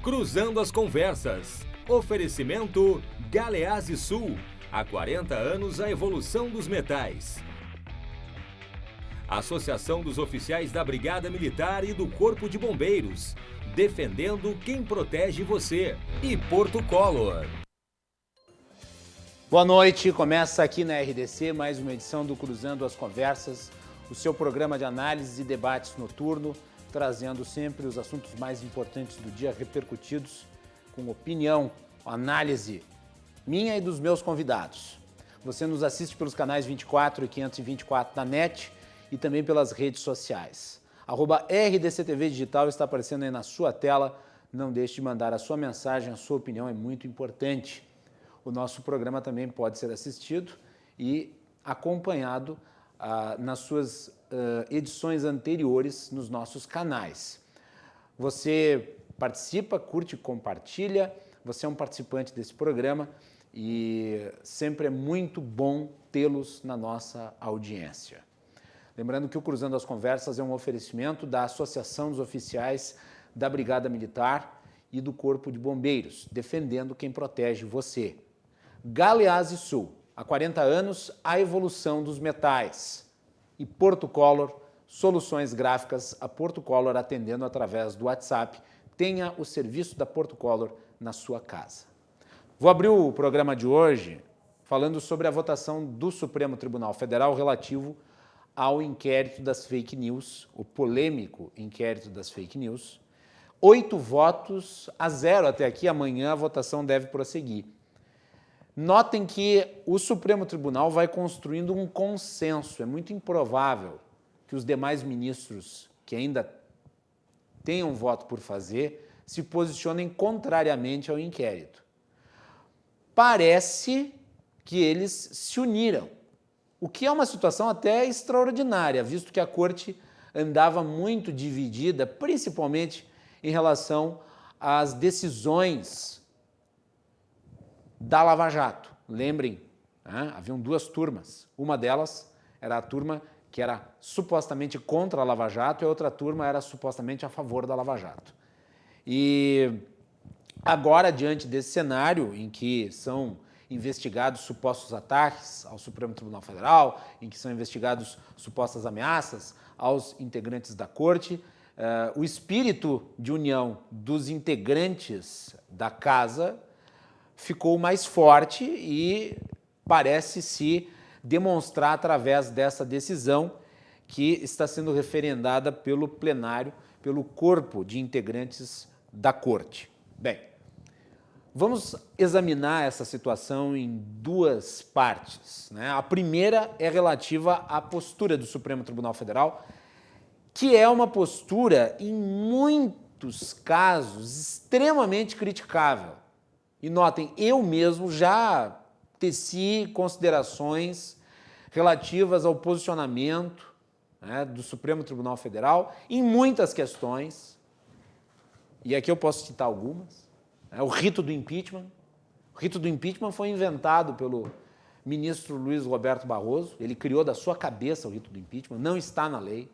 Cruzando as Conversas. Oferecimento Galeazzi Sul. Há 40 anos a evolução dos metais. Associação dos Oficiais da Brigada Militar e do Corpo de Bombeiros. Defendendo quem protege você. E Porto Color. Boa noite, começa aqui na RDC mais uma edição do Cruzando as Conversas, o seu programa de análise e debates noturno, trazendo sempre os assuntos mais importantes do dia repercutidos, com opinião, análise minha e dos meus convidados. Você nos assiste pelos canais 24 e 524 da NET e também pelas redes sociais. @RDCTV Digital está aparecendo aí na sua tela, não deixe de mandar a sua mensagem, a sua opinião é muito importante. O nosso programa também pode ser assistido e acompanhado nas suas edições anteriores nos nossos canais. Você participa, curte, compartilha, você é um participante desse programa e sempre é muito bom tê-los na nossa audiência. Lembrando que o Cruzando as Conversas é um oferecimento da Associação dos Oficiais da Brigada Militar e do Corpo de Bombeiros, defendendo quem protege você. Galeazzi Sul, há 40 anos, a evolução dos metais. E Porto Color, soluções gráficas, a Porto Color atendendo através do WhatsApp. Tenha o serviço da Porto Color na sua casa. Vou abrir o programa de hoje falando sobre a votação do Supremo Tribunal Federal relativo ao inquérito das fake news, o polêmico inquérito das fake news. 8 votos a 0 até aqui, amanhã a votação deve prosseguir. Notem que o Supremo Tribunal vai construindo um consenso. É muito improvável que os demais ministros que ainda tenham voto por fazer se posicionem contrariamente ao inquérito. Parece que eles se uniram, o que é uma situação até extraordinária, visto que a Corte andava muito dividida, principalmente em relação às decisões da Lava Jato. Lembrem, haviam 2 turmas. Uma delas era a turma que era supostamente contra a Lava Jato e a outra turma era supostamente a favor da Lava Jato. E agora, diante desse cenário em que são investigados supostos ataques ao Supremo Tribunal Federal, em que são investigados supostas ameaças aos integrantes da Corte, o espírito de união dos integrantes da Casa ficou mais forte e parece se demonstrar através dessa decisão que está sendo referendada pelo plenário, pelo corpo de integrantes da Corte. Bem, vamos examinar essa situação em 2 partes, né? A primeira é relativa à postura do Supremo Tribunal Federal, que é uma postura, em muitos casos, extremamente criticável. E notem, eu mesmo já teci considerações relativas ao posicionamento, né, do Supremo Tribunal Federal em muitas questões, e aqui eu posso citar algumas. O rito do impeachment. O rito do impeachment foi inventado pelo ministro Luiz Roberto Barroso, ele criou da sua cabeça o rito do impeachment, não está na lei.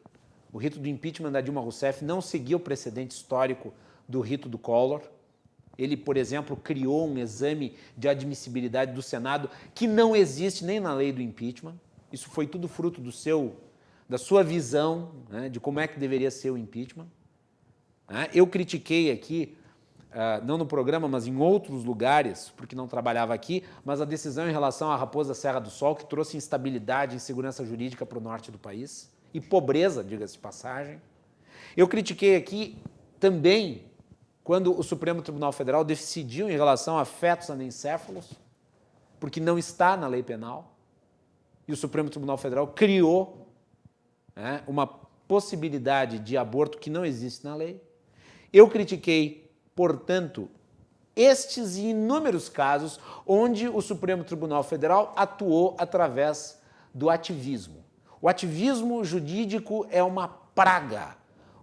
O rito do impeachment da Dilma Rousseff não seguiu o precedente histórico do rito do Collor. Ele, por exemplo, criou um exame de admissibilidade do Senado que não existe nem na lei do impeachment. Isso foi tudo fruto da sua visão, né, de como é que deveria ser o impeachment. Eu critiquei aqui, não no programa, mas em outros lugares, porque não trabalhava aqui, mas a decisão em relação à Raposa Serra do Sol, que trouxe instabilidade e insegurança jurídica para o norte do país, e pobreza, diga-se de passagem. Eu critiquei aqui também quando o Supremo Tribunal Federal decidiu em relação a fetos anencéfalos, porque não está na lei penal, e o Supremo Tribunal Federal criou, né, uma possibilidade de aborto que não existe na lei. Eu critiquei, portanto, estes e inúmeros casos onde o Supremo Tribunal Federal atuou através do ativismo. O ativismo jurídico é uma praga.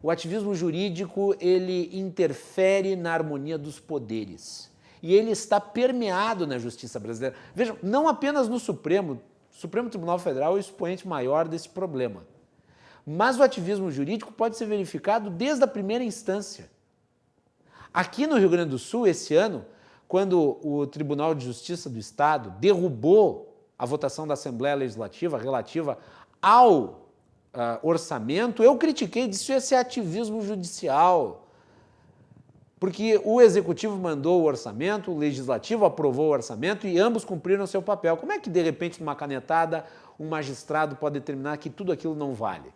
O ativismo jurídico, ele interfere na harmonia dos poderes. E ele está permeado na justiça brasileira. Vejam, não apenas no Supremo. O Supremo Tribunal Federal é o expoente maior desse problema. Mas o ativismo jurídico pode ser verificado desde a primeira instância. Aqui no Rio Grande do Sul, esse ano, quando o Tribunal de Justiça do Estado derrubou a votação da Assembleia Legislativa relativa ao orçamento, eu critiquei, disse esse é ativismo judicial, porque o Executivo mandou o orçamento, o Legislativo aprovou o orçamento e ambos cumpriram seu papel. Como é que, de repente, numa canetada, um magistrado pode determinar que tudo aquilo não vale?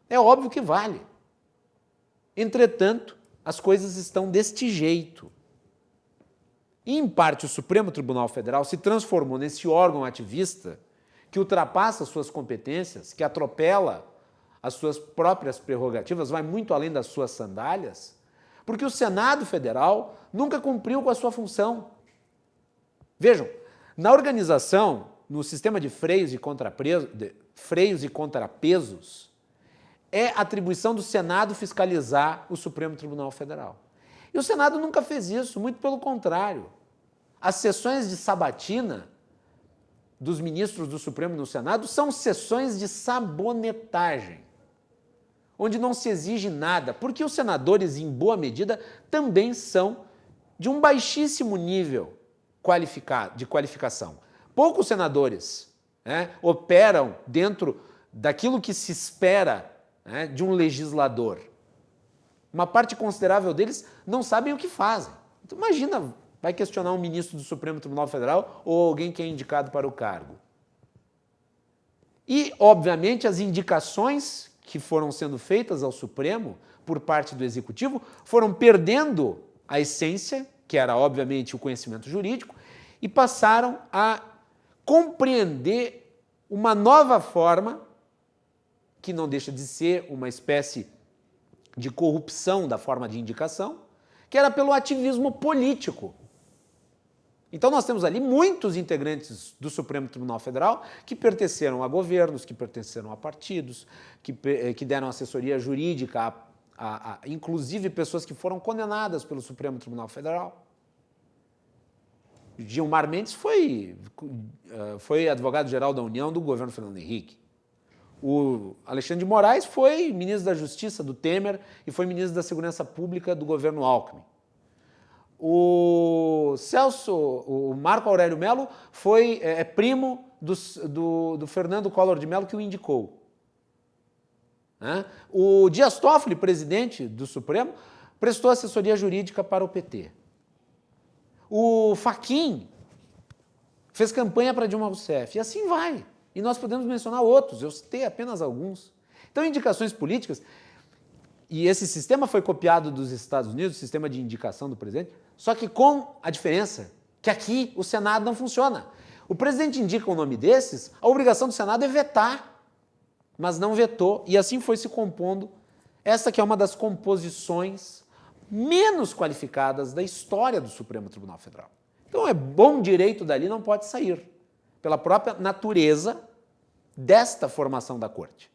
É óbvio que vale. Entretanto, as coisas estão deste jeito. E, em parte, o Supremo Tribunal Federal se transformou nesse órgão ativista que ultrapassa suas competências, que atropela as suas próprias prerrogativas, vai muito além das suas sandálias, porque o Senado Federal nunca cumpriu com a sua função. Vejam, na organização, no sistema de freios e contrapesos, é atribuição do Senado fiscalizar o Supremo Tribunal Federal. E o Senado nunca fez isso, muito pelo contrário. As sessões de sabatina dos ministros do Supremo no Senado são sessões de sabonetagem, onde não se exige nada, porque os senadores, em boa medida, também são de um baixíssimo nível de qualificação. Poucos senadores operam dentro daquilo que se espera de um legislador. Uma parte considerável deles não sabem o que fazem. Então, imagina, vai questionar um ministro do Supremo Tribunal Federal ou alguém que é indicado para o cargo. E, obviamente, as indicações que foram sendo feitas ao Supremo por parte do Executivo foram perdendo a essência, que era, obviamente, o conhecimento jurídico, e passaram a compreender uma nova forma, que não deixa de ser uma espécie de corrupção da forma de indicação, que era pelo ativismo político. Então nós temos ali muitos integrantes do Supremo Tribunal Federal que pertenceram a governos, que pertenceram a partidos, que deram assessoria jurídica inclusive pessoas que foram condenadas pelo Supremo Tribunal Federal. Gilmar Mendes foi advogado-geral da União do governo Fernando Henrique. O Alexandre de Moraes foi ministro da Justiça do Temer e foi ministro da Segurança Pública do governo Alckmin. O Marco Aurélio Mello foi primo do Fernando Collor de Mello, que o indicou. O Dias Toffoli, presidente do Supremo, prestou assessoria jurídica para o PT. O Fachin fez campanha para Dilma Rousseff. E assim vai. E nós podemos mencionar outros, eu citei apenas alguns. Então, indicações políticas, e esse sistema foi copiado dos Estados Unidos, o sistema de indicação do presidente, só que com a diferença que aqui o Senado não funciona. O presidente indica um nome desses, a obrigação do Senado é vetar, mas não vetou, e assim foi se compondo essa que é uma das composições menos qualificadas da história do Supremo Tribunal Federal. Então, é bom direito dali, não pode sair, pela própria natureza desta formação da Corte.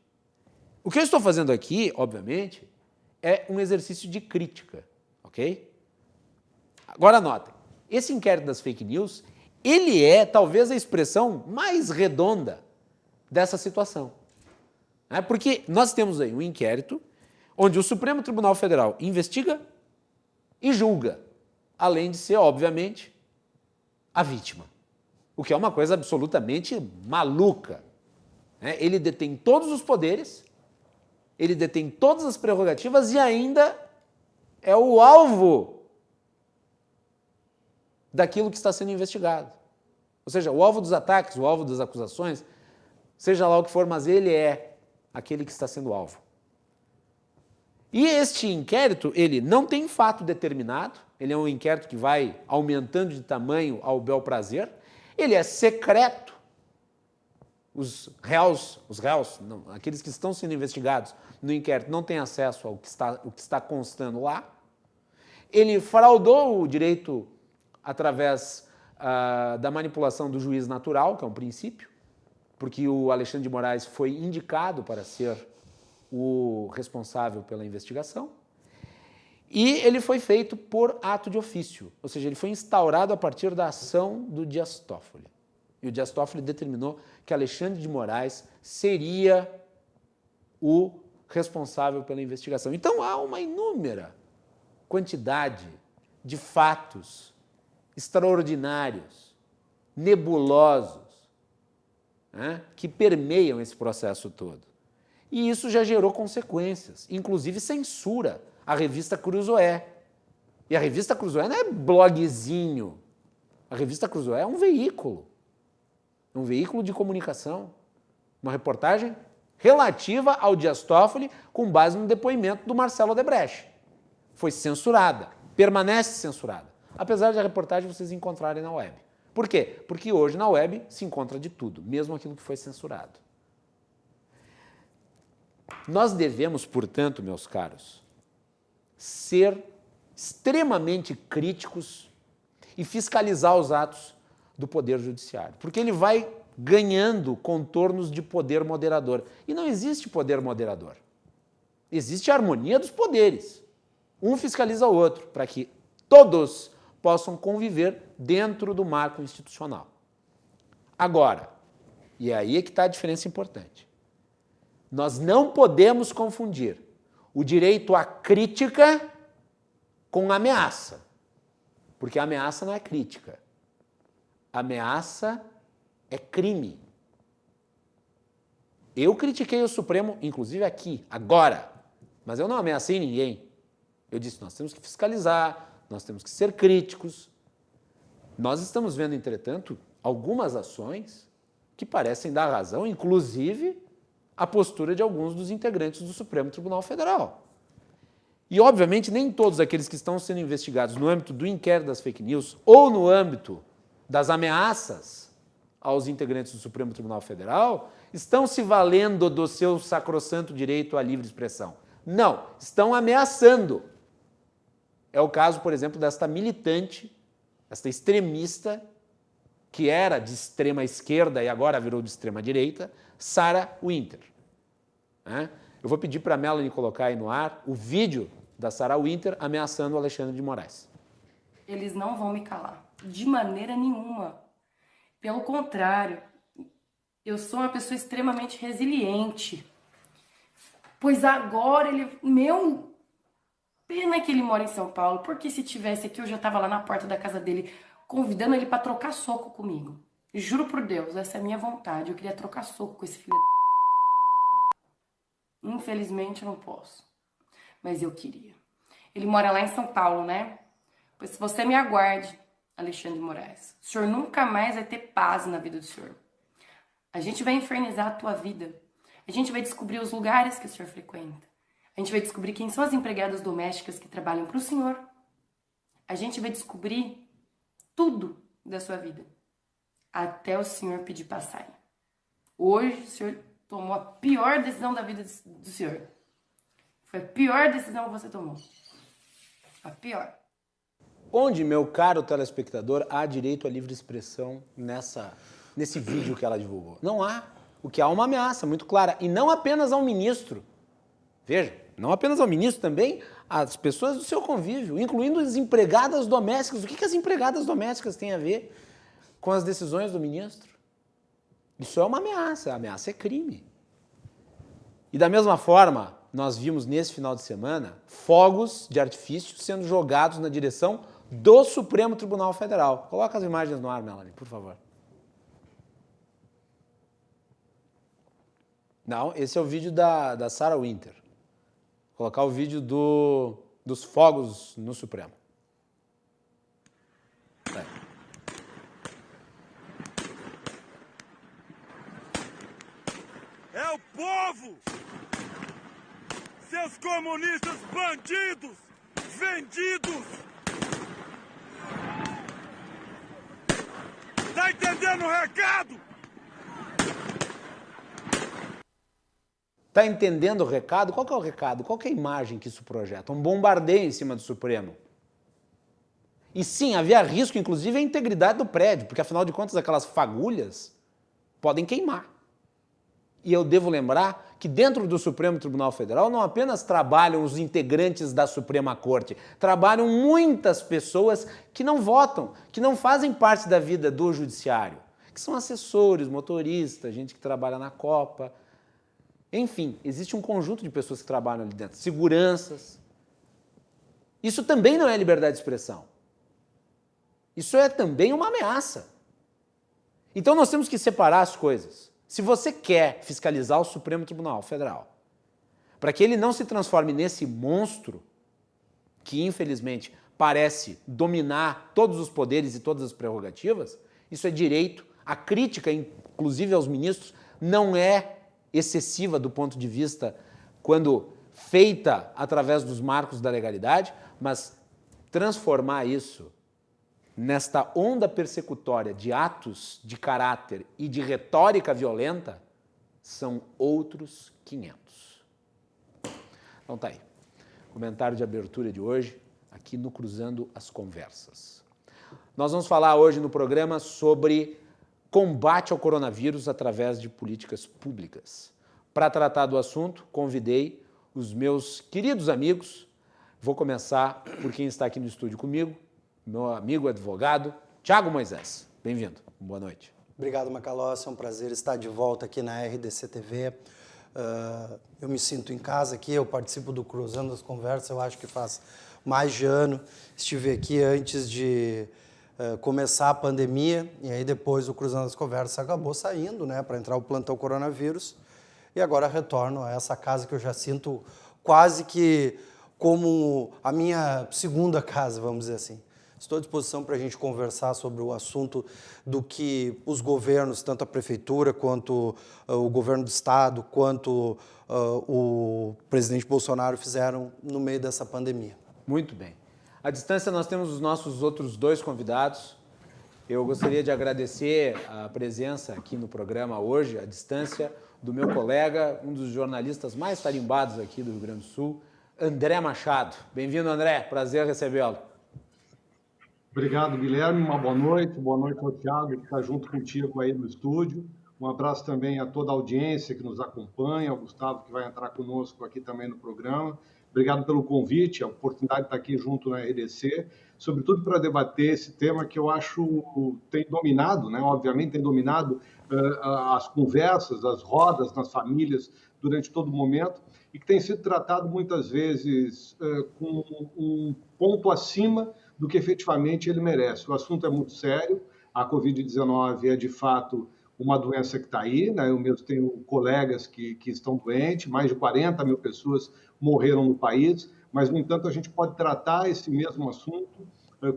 O que eu estou fazendo aqui, obviamente, é um exercício de crítica, ok? Agora notem, esse inquérito das fake news, ele é talvez a expressão mais redonda dessa situação. Porque nós temos aí um inquérito onde o Supremo Tribunal Federal investiga e julga, além de ser, obviamente, a vítima. O que é uma coisa absolutamente maluca. Ele detém todos os poderes, ele detém todas as prerrogativas e ainda é o alvo daquilo que está sendo investigado. Ou seja, o alvo dos ataques, o alvo das acusações, seja lá o que for, mas ele é aquele que está sendo alvo. E este inquérito, ele não tem fato determinado, ele é um inquérito que vai aumentando de tamanho ao bel prazer, ele é secreto. Os réus, não, aqueles que estão sendo investigados no inquérito não têm acesso ao que está constando lá. Ele fraudou o direito através da manipulação do juiz natural, que é um princípio, porque o Alexandre de Moraes foi indicado para ser o responsável pela investigação. E ele foi feito por ato de ofício, ou seja, ele foi instaurado a partir da ação do Dias Toffoli. E o Dias Toffoli determinou que Alexandre de Moraes seria o responsável pela investigação. Então há uma inúmera quantidade de fatos extraordinários, nebulosos, né, que permeiam esse processo todo. E isso já gerou consequências, inclusive censura à revista Cruzoé. E a revista Cruzoé não é blogzinho. A revista Cruzoé é um veículo de comunicação. Uma reportagem relativa ao Dias Toffoli com base no depoimento do Marcelo Odebrecht. Foi censurada, permanece censurada, apesar de a reportagem vocês encontrarem na web. Por quê? Porque hoje na web se encontra de tudo, mesmo aquilo que foi censurado. Nós devemos, portanto, meus caros, ser extremamente críticos e fiscalizar os atos do Poder Judiciário, porque ele vai ganhando contornos de poder moderador. E não existe poder moderador. Existe a harmonia dos poderes. Um fiscaliza o outro, para que todos possam conviver dentro do marco institucional. Agora, e aí é que está a diferença importante, nós não podemos confundir o direito à crítica com ameaça, porque a ameaça não é crítica. A ameaça é crime. Eu critiquei o Supremo, inclusive aqui, agora, mas eu não ameacei ninguém. Eu disse, nós temos que fiscalizar, nós temos que ser críticos. Nós estamos vendo, entretanto, algumas ações que parecem dar razão, inclusive a postura de alguns dos integrantes do Supremo Tribunal Federal. E, obviamente, nem todos aqueles que estão sendo investigados no âmbito do inquérito das fake news ou no âmbito das ameaças aos integrantes do Supremo Tribunal Federal estão se valendo do seu sacrossanto direito à livre expressão. Não, estão ameaçando. É o caso, por exemplo, desta militante, esta extremista, que era de extrema esquerda e agora virou de extrema direita, Sarah Winter. Eu vou pedir para a Melanie colocar aí no ar o vídeo da Sarah Winter ameaçando o Alexandre de Moraes. Eles não vão me calar, de maneira nenhuma. Pelo contrário, eu sou uma pessoa extremamente resiliente. Pois agora pena que ele mora em São Paulo, porque se tivesse aqui eu já estava lá na porta da casa dele, convidando ele para trocar soco comigo. Juro por Deus, essa é a minha vontade. Eu queria trocar soco com esse filho da... Infelizmente eu não posso, mas eu queria. Ele mora lá em São Paulo, né? Pois se você me aguarde, Alexandre de Moraes, o senhor nunca mais vai ter paz na vida do senhor. A gente vai infernizar a tua vida. A gente vai descobrir os lugares que o senhor frequenta. A gente vai descobrir quem são as empregadas domésticas que trabalham para o senhor. A gente vai descobrir tudo da sua vida. Até o senhor pedir para sair. Hoje o senhor tomou a pior decisão da vida do senhor. Foi a pior decisão que você tomou. A pior. Onde, meu caro telespectador, há direito à livre expressão nesse vídeo que ela divulgou? Não há. O que há é uma ameaça muito clara. E não apenas ao ministro. Veja, não apenas ao ministro, também às pessoas do seu convívio, incluindo as empregadas domésticas. O que as empregadas domésticas têm a ver com as decisões do ministro? Isso é uma ameaça. A ameaça é crime. E da mesma forma, nós vimos nesse final de semana fogos de artifício sendo jogados na direção do Supremo Tribunal Federal. Coloca as imagens no ar, Melanie, por favor. Não, esse é o vídeo da Sarah Winter. Vou colocar o vídeo dos fogos no Supremo. Tá. É o povo! Seus comunistas bandidos! Vendidos! Tá entendendo o recado? Tá entendendo o recado? Qual que é o recado? Qual que é a imagem que isso projeta? Um bombardeio em cima do Supremo. E sim, havia risco, inclusive, à integridade do prédio, porque afinal de contas aquelas fagulhas podem queimar. E eu devo lembrar que dentro do Supremo Tribunal Federal não apenas trabalham os integrantes da Suprema Corte, trabalham muitas pessoas que não votam, que não fazem parte da vida do judiciário, que são assessores, motoristas, gente que trabalha na Copa. Enfim, existe um conjunto de pessoas que trabalham ali dentro, seguranças. Isso também não é liberdade de expressão. Isso é também uma ameaça. Então nós temos que separar as coisas. Se você quer fiscalizar o Supremo Tribunal Federal, para que ele não se transforme nesse monstro que, infelizmente, parece dominar todos os poderes e todas as prerrogativas, isso é direito. A crítica, inclusive aos ministros, não é excessiva do ponto de vista quando feita através dos marcos da legalidade, mas transformar isso nesta onda persecutória de atos de caráter e de retórica violenta são outros 500. Então tá aí. Comentário de abertura de hoje, aqui no Cruzando as Conversas. Nós vamos falar hoje no programa sobre combate ao coronavírus através de políticas públicas. Para tratar do assunto, convidei os meus queridos amigos. Vou começar por quem está aqui no estúdio comigo, meu amigo advogado, Thiago Moisés. Bem-vindo. Boa noite. Obrigado, Macalossi. É um prazer estar de volta aqui na RDC TV. Eu me sinto em casa aqui, eu participo do Cruzando as Conversas, eu acho que faz mais de ano. Estive aqui antes de começar a pandemia, e aí depois o Cruzando as Conversas acabou saindo, né, para entrar o plantão coronavírus. E agora retorno a essa casa que eu já sinto quase que como a minha segunda casa, vamos dizer assim. Estou à disposição para a gente conversar sobre o assunto do que os governos, tanto a prefeitura, quanto o governo do estado, quanto o presidente Bolsonaro fizeram no meio dessa pandemia. Muito bem. À distância nós temos os nossos outros dois convidados. Eu gostaria de agradecer a presença aqui no programa hoje, à distância, do meu colega, um dos jornalistas mais tarimbados aqui do Rio Grande do Sul, André Machado. Bem-vindo, André. Prazer recebê-lo. Obrigado, Guilherme. Uma boa noite ao Thiago, que está junto contigo aí no estúdio. Um abraço também a toda a audiência que nos acompanha, ao Gustavo, que vai entrar conosco aqui também no programa. Obrigado pelo convite, a oportunidade de estar aqui junto na RDC, sobretudo para debater esse tema que eu acho tem dominado, né? Obviamente tem dominado as conversas, as rodas nas famílias durante todo o momento e que tem sido tratado muitas vezes com um ponto acima do que efetivamente ele merece. O assunto é muito sério, a Covid-19 é de fato uma doença que está aí, né? Eu mesmo tenho colegas que estão doentes, mais de 40 mil pessoas morreram no país, mas, no entanto, a gente pode tratar esse mesmo assunto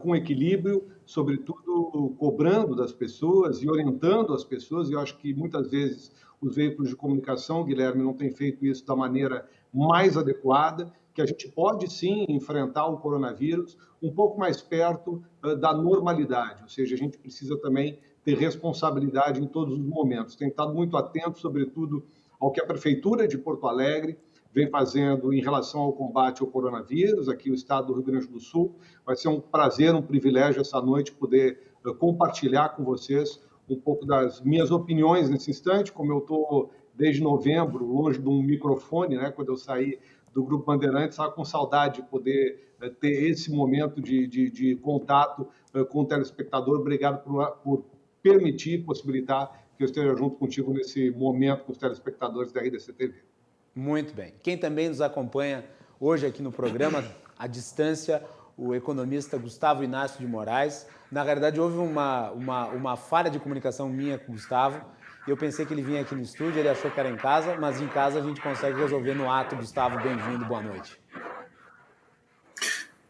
com equilíbrio, sobretudo cobrando das pessoas e orientando as pessoas, e eu acho que muitas vezes os veículos de comunicação, Guilherme, não têm feito isso da maneira mais adequada, que a gente pode sim enfrentar o coronavírus um pouco mais perto da normalidade, ou seja, a gente precisa também ter responsabilidade em todos os momentos. Tem estado muito atento, sobretudo, ao que a Prefeitura de Porto Alegre vem fazendo em relação ao combate ao coronavírus, aqui no estado do Rio Grande do Sul. Vai ser um prazer, um privilégio essa noite poder compartilhar com vocês um pouco das minhas opiniões nesse instante, como eu estou desde novembro, longe de um microfone, né, quando eu saí do Grupo Bandeirantes, estava com saudade de poder ter esse momento de contato com o telespectador. Obrigado por permitir, possibilitar que eu esteja junto contigo nesse momento com os telespectadores da RDC TV. Muito bem. Quem também nos acompanha hoje aqui no programa, à distância, o economista Gustavo Inácio de Moraes. Na realidade, houve uma falha de comunicação minha com o Gustavo. Eu pensei que ele vinha aqui no estúdio, ele achou que era em casa, mas em casa a gente consegue resolver no ato. Gustavo, bem-vindo, boa noite.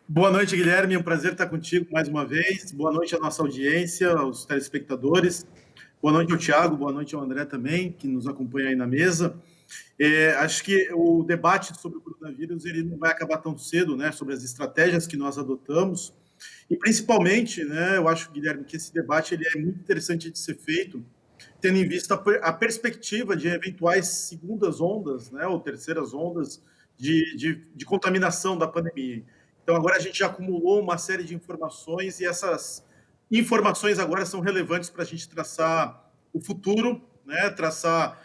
Boa noite, Guilherme, é um prazer estar contigo mais uma vez. Boa noite à nossa audiência, aos telespectadores. Boa noite ao Thiago, boa noite ao André também, que nos acompanha aí na mesa. Acho que o debate sobre o coronavírus ele não vai acabar tão cedo, né, sobre as estratégias que nós adotamos. E, principalmente, né, eu acho, Guilherme, que esse debate ele é muito interessante de ser feito, tendo em vista a perspectiva de eventuais segundas ondas, né, ou terceiras ondas de contaminação da pandemia. Então, agora a gente já acumulou uma série de informações e essas informações agora são relevantes para a gente traçar o futuro, né, traçar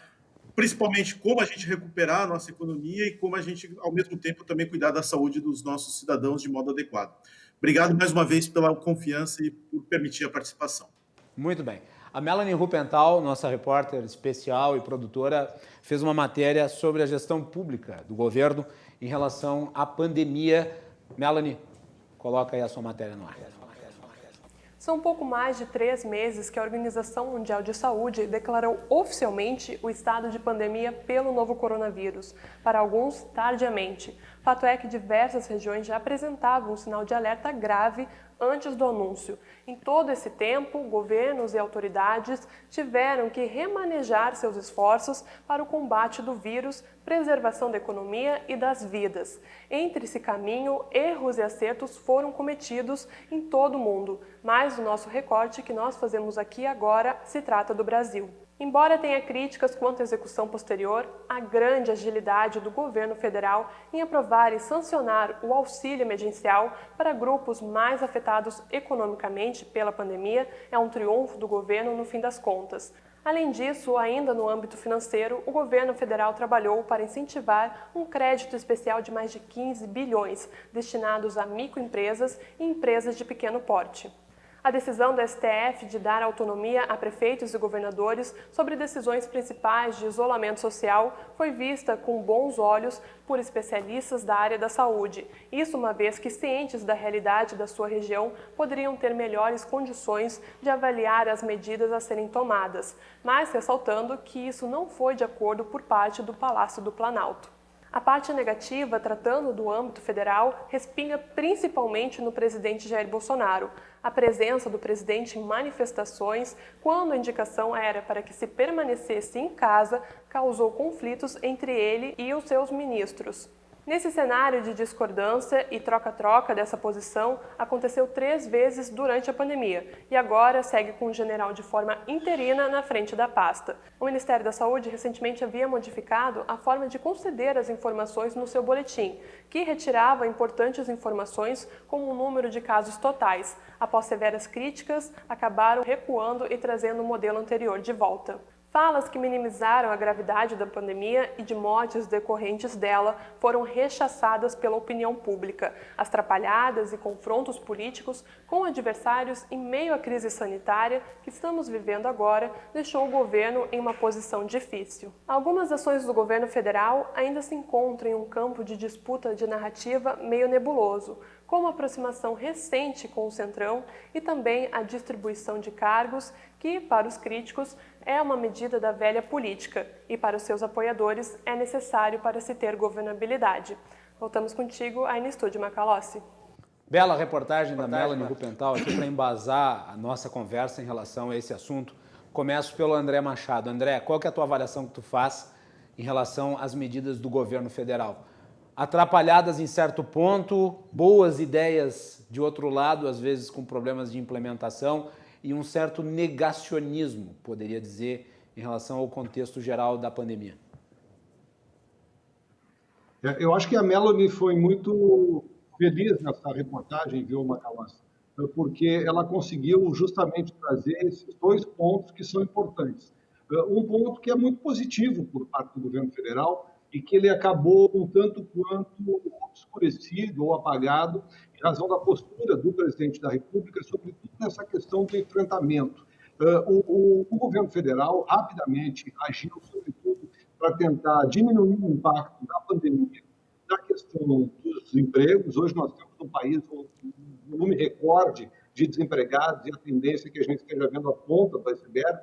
principalmente como a gente recuperar a nossa economia e como a gente, ao mesmo tempo, também cuidar da saúde dos nossos cidadãos de modo adequado. Obrigado mais uma vez pela confiança e por permitir a participação. Muito bem. A Melanie Rupental, nossa repórter especial e produtora, fez uma matéria sobre a gestão pública do governo em relação à pandemia. Melanie, Coloca aí a sua matéria no ar. São pouco mais de 3 meses que a Organização Mundial de Saúde declarou oficialmente o estado de pandemia pelo novo coronavírus, para alguns tardiamente. Fato é que diversas regiões já apresentavam um sinal de alerta grave antes do anúncio. Em todo esse tempo, governos e autoridades tiveram que remanejar seus esforços para o combate do vírus, preservação da economia e das vidas. Entre esse caminho, erros e acertos foram cometidos em todo o mundo, mas o nosso recorte que nós fazemos aqui agora se trata do Brasil. Embora tenha críticas quanto à execução posterior, a grande agilidade do governo federal em aprovar e sancionar o auxílio emergencial para grupos mais afetados economicamente pela pandemia é um triunfo do governo no fim das contas. Além disso, ainda no âmbito financeiro, o governo federal trabalhou para incentivar um crédito especial de mais de 15 bilhões destinados a microempresas e empresas de pequeno porte. A decisão do STF de dar autonomia a prefeitos e governadores sobre decisões principais de isolamento social foi vista com bons olhos por especialistas da área da saúde. Isso uma vez que, cientes da realidade da sua região, poderiam ter melhores condições de avaliar as medidas a serem tomadas, mas ressaltando que isso não foi de acordo por parte do Palácio do Planalto. A parte negativa, tratando do âmbito federal, respinga principalmente no presidente Jair Bolsonaro. A presença do presidente em manifestações, quando a indicação era para que se permanecesse em casa, causou conflitos entre ele e os seus ministros. Nesse cenário de discordância e troca-troca dessa posição, aconteceu 3 vezes durante a pandemia e agora segue com o general de forma interina na frente da pasta. O Ministério da Saúde recentemente havia modificado a forma de conceder as informações no seu boletim, que retirava importantes informações como o número de casos totais. Após severas críticas, acabaram recuando e trazendo o modelo anterior de volta. Falas que minimizaram a gravidade da pandemia e de mortes decorrentes dela foram rechaçadas pela opinião pública. As trapalhadas e confrontos políticos com adversários em meio à crise sanitária que estamos vivendo agora deixou o governo em uma posição difícil. Algumas ações do governo federal ainda se encontram em um campo de disputa de narrativa meio nebuloso, como a aproximação recente com o Centrão e também a distribuição de cargos, que, para os críticos, é uma medida da velha política e, para os seus apoiadores, é necessário para se ter governabilidade. Voltamos contigo aí no estúdio, Macalossi. Bela reportagem da Melanie Rupental aqui para embasar a nossa conversa em relação a esse assunto. Começo pelo André Machado. André, qual que é a tua avaliação que tu faz em relação às medidas do governo federal? Atrapalhadas em certo ponto, boas ideias de outro lado, às vezes com problemas de implementação e um certo negacionismo, poderia dizer, em relação ao contexto geral da pandemia. Eu acho que a Melanie foi muito feliz nessa reportagem, viu, Macalossi? Porque ela conseguiu justamente trazer esses 2 pontos que são importantes. Um ponto que é muito positivo por parte do governo federal, e que ele acabou um tanto quanto obscurecido ou apagado em razão da postura do presidente da República, sobretudo nessa questão do enfrentamento. O governo federal rapidamente agiu, sobretudo, para tentar diminuir o impacto da pandemia, da questão dos empregos. Hoje nós temos no país um volume recorde de desempregados e a tendência é que a gente esteja vendo a ponta do iceberg.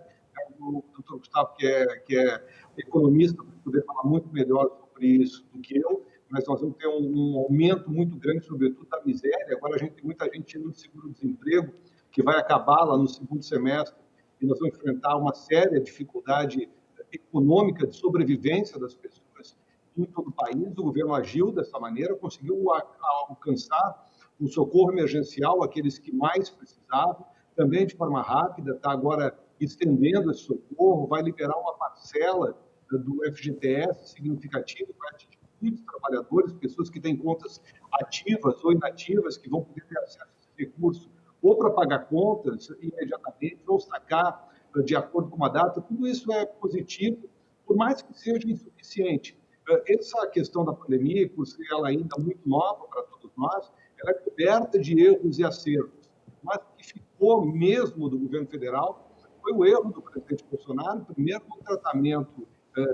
O doutor Gustavo, que é economista, vai poder falar muito melhor sobre isso do que eu, mas nós vamos ter um aumento muito grande, sobretudo, da miséria. Agora a gente tem muita gente no seguro-desemprego, que vai acabar lá no segundo semestre, e nós vamos enfrentar uma séria dificuldade econômica de sobrevivência das pessoas em todo o país. O governo agiu dessa maneira, conseguiu alcançar um socorro emergencial àqueles que mais precisavam, também de forma rápida, está agora estendendo esse socorro, vai liberar uma parcela do FGTS significativa, vai atingir muitos trabalhadores, pessoas que têm contas ativas ou inativas, que vão poder ter acesso a esse recurso ou para pagar contas imediatamente, ou sacar de acordo com uma data. Tudo isso é positivo, por mais que seja insuficiente. Essa questão da pandemia, por ser ela ainda muito nova para todos nós, ela é coberta de erros e acertos. Mas o que ficou mesmo do governo federal foi o erro do presidente Bolsonaro, primeiro no tratamento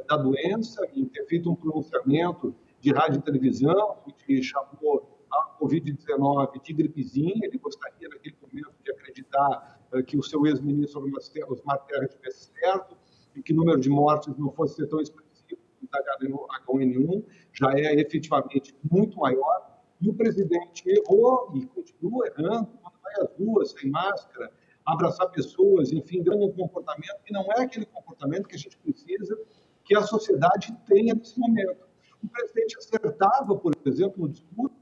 da doença, em ter feito um pronunciamento de rádio e televisão, que chamou a Covid-19 de gripezinha. Ele gostaria, naquele momento, de acreditar que o seu ex-ministro Osmar Terra estivesse certo e que o número de mortes não fosse ser tão expressivo da H1N1, já é efetivamente muito maior. E o presidente errou e continua errando quando vai às ruas sem máscara, abraçar pessoas, enfim, dando um comportamento que não é aquele comportamento que a gente precisa que a sociedade tenha nesse momento. O presidente acertava, por exemplo, no discurso,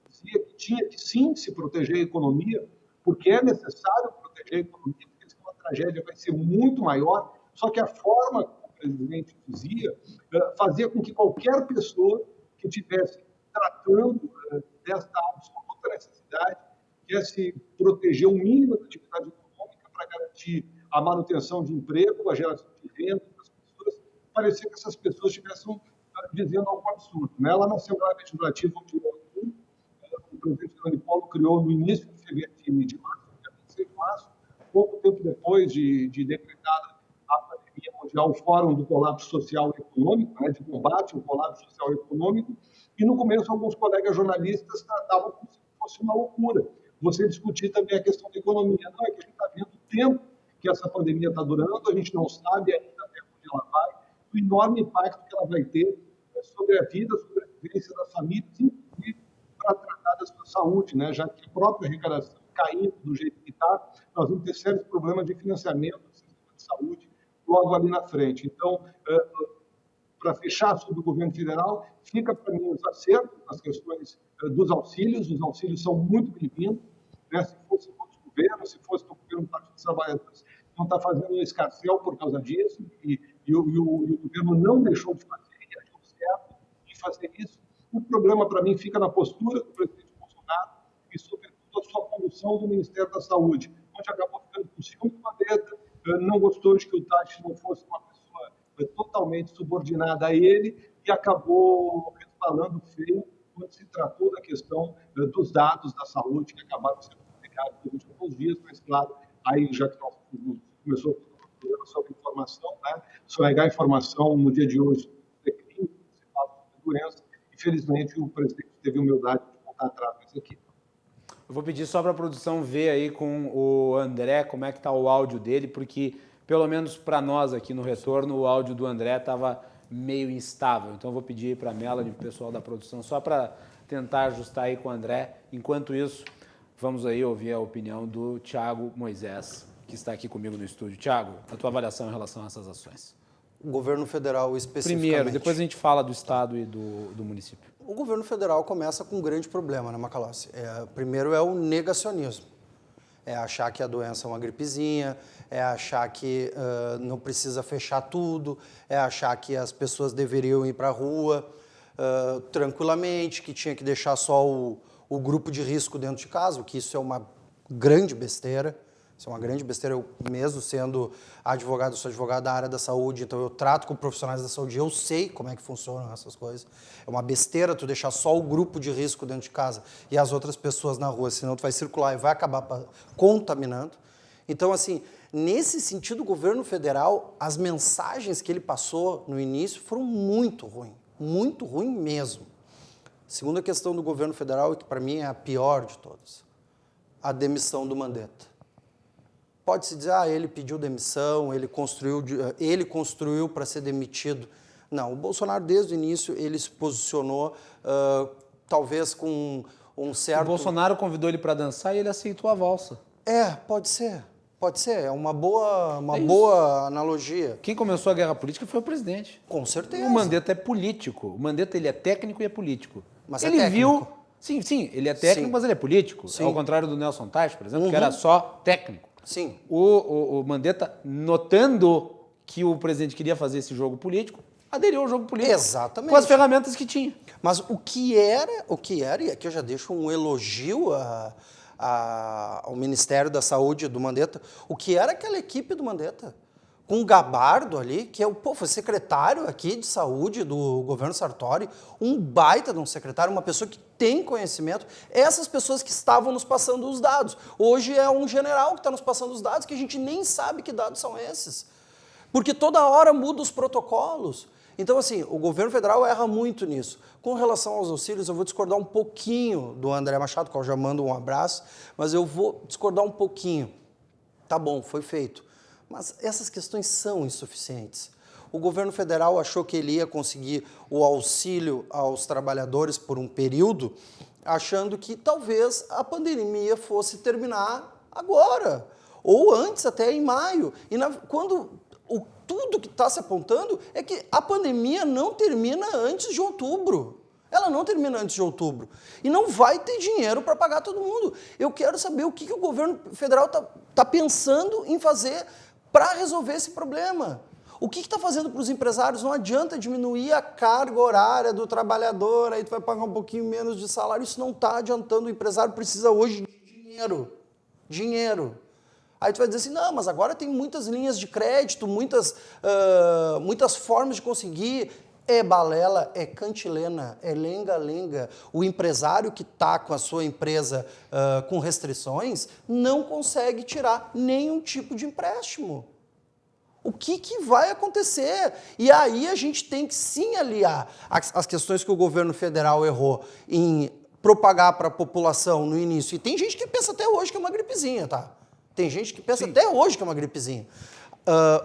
dizia que tinha que sim se proteger a economia, porque é necessário proteger a economia, porque senão a tragédia vai ser muito maior, só que a forma como o presidente dizia fazia com que qualquer pessoa que estivesse tratando desta absoluta necessidade quisesse proteger o mínimo da atividade econômica para garantir a manutenção de emprego, a geração de renda das pessoas. Parecia que essas pessoas estivessem dizendo algo absurdo. Lá na Assembleia Legislativa, onde o presidente Fernando Collor criou no início de fevereiro, de março, dia 26 de março, pouco tempo depois de decretada a pandemia mundial, o Fórum do Colapso Social e Econômico, de combate ao colapso social e econômico, e no começo alguns colegas jornalistas tratavam como se fosse uma loucura você discutir também a questão da economia. Não, é que a gente está vendo o tempo que essa pandemia está durando, a gente não sabe ainda até onde ela vai, o enorme impacto que ela vai ter sobre a vida, sobre a vivência das famílias, inclusive para tratar da sua saúde, já que a própria arrecadação caindo do jeito que está, nós vamos ter sérios problemas de financiamento do sistema de saúde logo ali na frente. Então, para fechar sobre o governo federal, fica para mim os acertos nas questões dos auxílios. Os auxílios são muito bem-vindos. Se fosse outro governo, se fosse do governo do Partido dos Trabalhadores, não está fazendo um escarcéu por causa disso, e o governo não deixou de fazer, e agiu certo em fazer isso. O problema, para mim, fica na postura do presidente Bolsonaro e, sobretudo, a sua condução do Ministério da Saúde, onde acabou ficando com ciúme de Mandetta, não gostou de que o Tati não fosse uma pessoa totalmente subordinada a ele e acabou resvalando feio quando se tratou da questão dos dados da saúde que acabaram sendo publicados nos últimos dias, mas, claro, aí já que nós começou o programa sobre informação, sonegar informação no dia de hoje é crime, se fala sobre doença. Infelizmente, o presidente teve a humildade de voltar atrás nisso aqui. Eu vou pedir só para a produção ver aí com o André como é que está o áudio dele, porque, pelo menos para nós aqui no retorno, o áudio do André estava meio instável. Então, eu vou pedir para a Melanie e o pessoal da produção só para tentar ajustar aí com o André. Enquanto isso, vamos aí ouvir a opinião do Thiago Moisés, que está aqui comigo no estúdio. Thiago, a tua avaliação em relação a essas ações? O governo federal especificamente. Primeiro, depois a gente fala do estado e do município. O governo federal começa com um grande problema, Macalossi? Primeiro é o negacionismo. É achar que a doença é uma gripezinha, é achar que não precisa fechar tudo, é achar que as pessoas deveriam ir para a rua tranquilamente, que tinha que deixar só o grupo de risco dentro de casa, o que isso é uma grande besteira. Isso é uma grande besteira. Eu mesmo sendo advogado, sou advogado da área da saúde, então eu trato com profissionais da saúde, eu sei como é que funcionam essas coisas. É uma besteira tu deixar só o grupo de risco dentro de casa e as outras pessoas na rua, senão tu vai circular e vai acabar contaminando. Então, assim, nesse sentido, o governo federal, as mensagens que ele passou no início foram muito ruim mesmo. Segunda questão do governo federal, e que para mim é a pior de todas, a demissão do Mandetta. Pode-se dizer, ele pediu demissão, ele construiu para ser demitido. Não, o Bolsonaro, desde o início, ele se posicionou, talvez com um certo... O Bolsonaro convidou ele para dançar e ele aceitou a valsa. Pode ser, é uma boa analogia. Quem começou a guerra política foi o presidente. Com certeza. O Mandetta é político, o Mandetta ele é técnico e é político. Mas ele é técnico. Sim, ele é técnico, mas ele é político. Sim. Ao contrário do Nelson Teich, por exemplo, que era só técnico. Sim. O Mandetta, notando que o presidente queria fazer esse jogo político, aderiu ao jogo político. Exatamente. Com as ferramentas que tinha. Mas o que era, e aqui eu já deixo um elogio ao Ministério da Saúde do Mandetta, o que era aquela equipe do Mandetta? Com um Gabardo ali, que foi secretário aqui de saúde do governo Sartori, um baita de um secretário, uma pessoa que tem conhecimento. Essas pessoas que estavam nos passando os dados. Hoje é um general que está nos passando os dados, que a gente nem sabe que dados são esses. Porque toda hora muda os protocolos. Então, assim, o governo federal erra muito nisso. Com relação aos auxílios, eu vou discordar um pouquinho do André Machado, que eu já mando um abraço, mas eu vou discordar um pouquinho. Tá bom, foi feito. Mas essas questões são insuficientes. O governo federal achou que ele ia conseguir o auxílio aos trabalhadores por um período, achando que talvez a pandemia fosse terminar agora, ou antes, até em maio. E tudo que está se apontando é que a pandemia não termina antes de outubro. Ela não termina antes de outubro. E não vai ter dinheiro para pagar todo mundo. Eu quero saber o que o governo federal está pensando em fazer para resolver esse problema. O que está fazendo para os empresários? Não adianta diminuir a carga horária do trabalhador, aí tu vai pagar um pouquinho menos de salário. Isso não está adiantando. O empresário precisa hoje de dinheiro. Dinheiro. Aí tu vai dizer assim, não, mas agora tem muitas linhas de crédito, muitas formas de conseguir. É balela, é cantilena, é lenga-lenga. O empresário que está com a sua empresa com restrições não consegue tirar nenhum tipo de empréstimo. O que vai acontecer? E aí a gente tem que sim aliar as questões que o governo federal errou em propagar para a população no início. E tem gente que pensa até hoje que é uma gripezinha, tá? Tem gente que pensa até hoje que é uma gripezinha.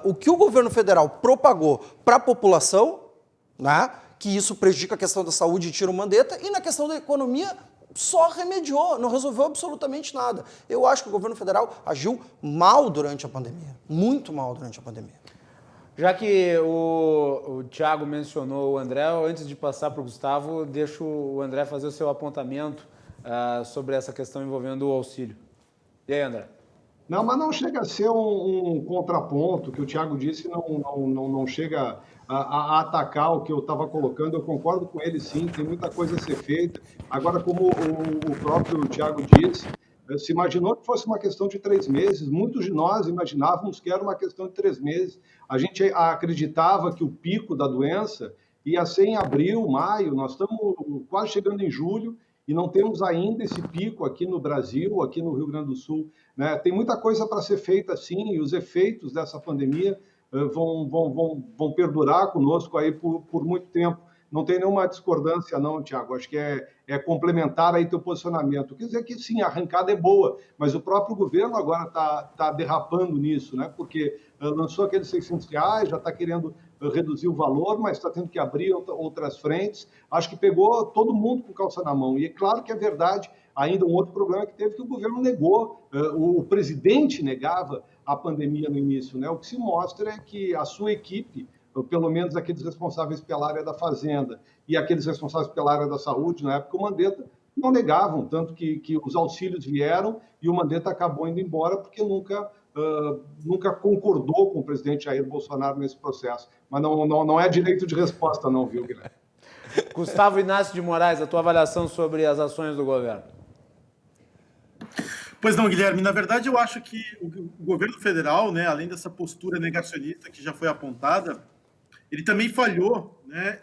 O que o governo federal propagou para a população, né, que isso prejudica a questão da saúde e tira o Mandetta, e na questão da economia só remediou, não resolveu absolutamente nada. Eu acho que o governo federal agiu mal durante a pandemia, muito mal durante a pandemia. Já que o Thiago mencionou o André, antes de passar para o Gustavo, deixo o André fazer o seu apontamento sobre essa questão envolvendo o auxílio. E aí, André? Não, mas não chega a ser um contraponto, que o Thiago disse, não chega a atacar o que eu estava colocando. Eu concordo com ele, sim, tem muita coisa a ser feita. Agora, como o próprio Thiago disse, se imaginou que fosse uma questão de 3 meses. Muitos de nós imaginávamos que era uma questão de 3 meses. A gente acreditava que o pico da doença ia ser em abril, maio. Nós estamos quase chegando em julho e não temos ainda esse pico aqui no Brasil, aqui no Rio Grande do Sul, né? Tem muita coisa para ser feita, sim, e os efeitos dessa pandemia vão perdurar conosco aí por muito tempo. Não tem nenhuma discordância, não, Thiago. Acho que é complementar aí teu posicionamento. Quer dizer que, sim, a arrancada é boa, mas o próprio governo agora está derrapando nisso, né? Porque lançou aqueles R$600, já está querendo reduzir o valor, mas está tendo que abrir outras frentes. Acho que pegou todo mundo com calça na mão. E é claro que é verdade, ainda um outro problema que teve, que o governo negou, o presidente negava a pandemia no início, né? O que se mostra é que a sua equipe, pelo menos aqueles responsáveis pela área da Fazenda e aqueles responsáveis pela área da Saúde, na época o Mandetta, não negavam, tanto que os auxílios vieram e o Mandetta acabou indo embora porque nunca concordou com o presidente Jair Bolsonaro nesse processo. Mas não é direito de resposta não, viu, Guilherme? Gustavo Inácio de Moraes, a tua avaliação sobre as ações do governo. Pois não, Guilherme, na verdade eu acho que o governo federal, né, além dessa postura negacionista que já foi apontada, ele também falhou, né,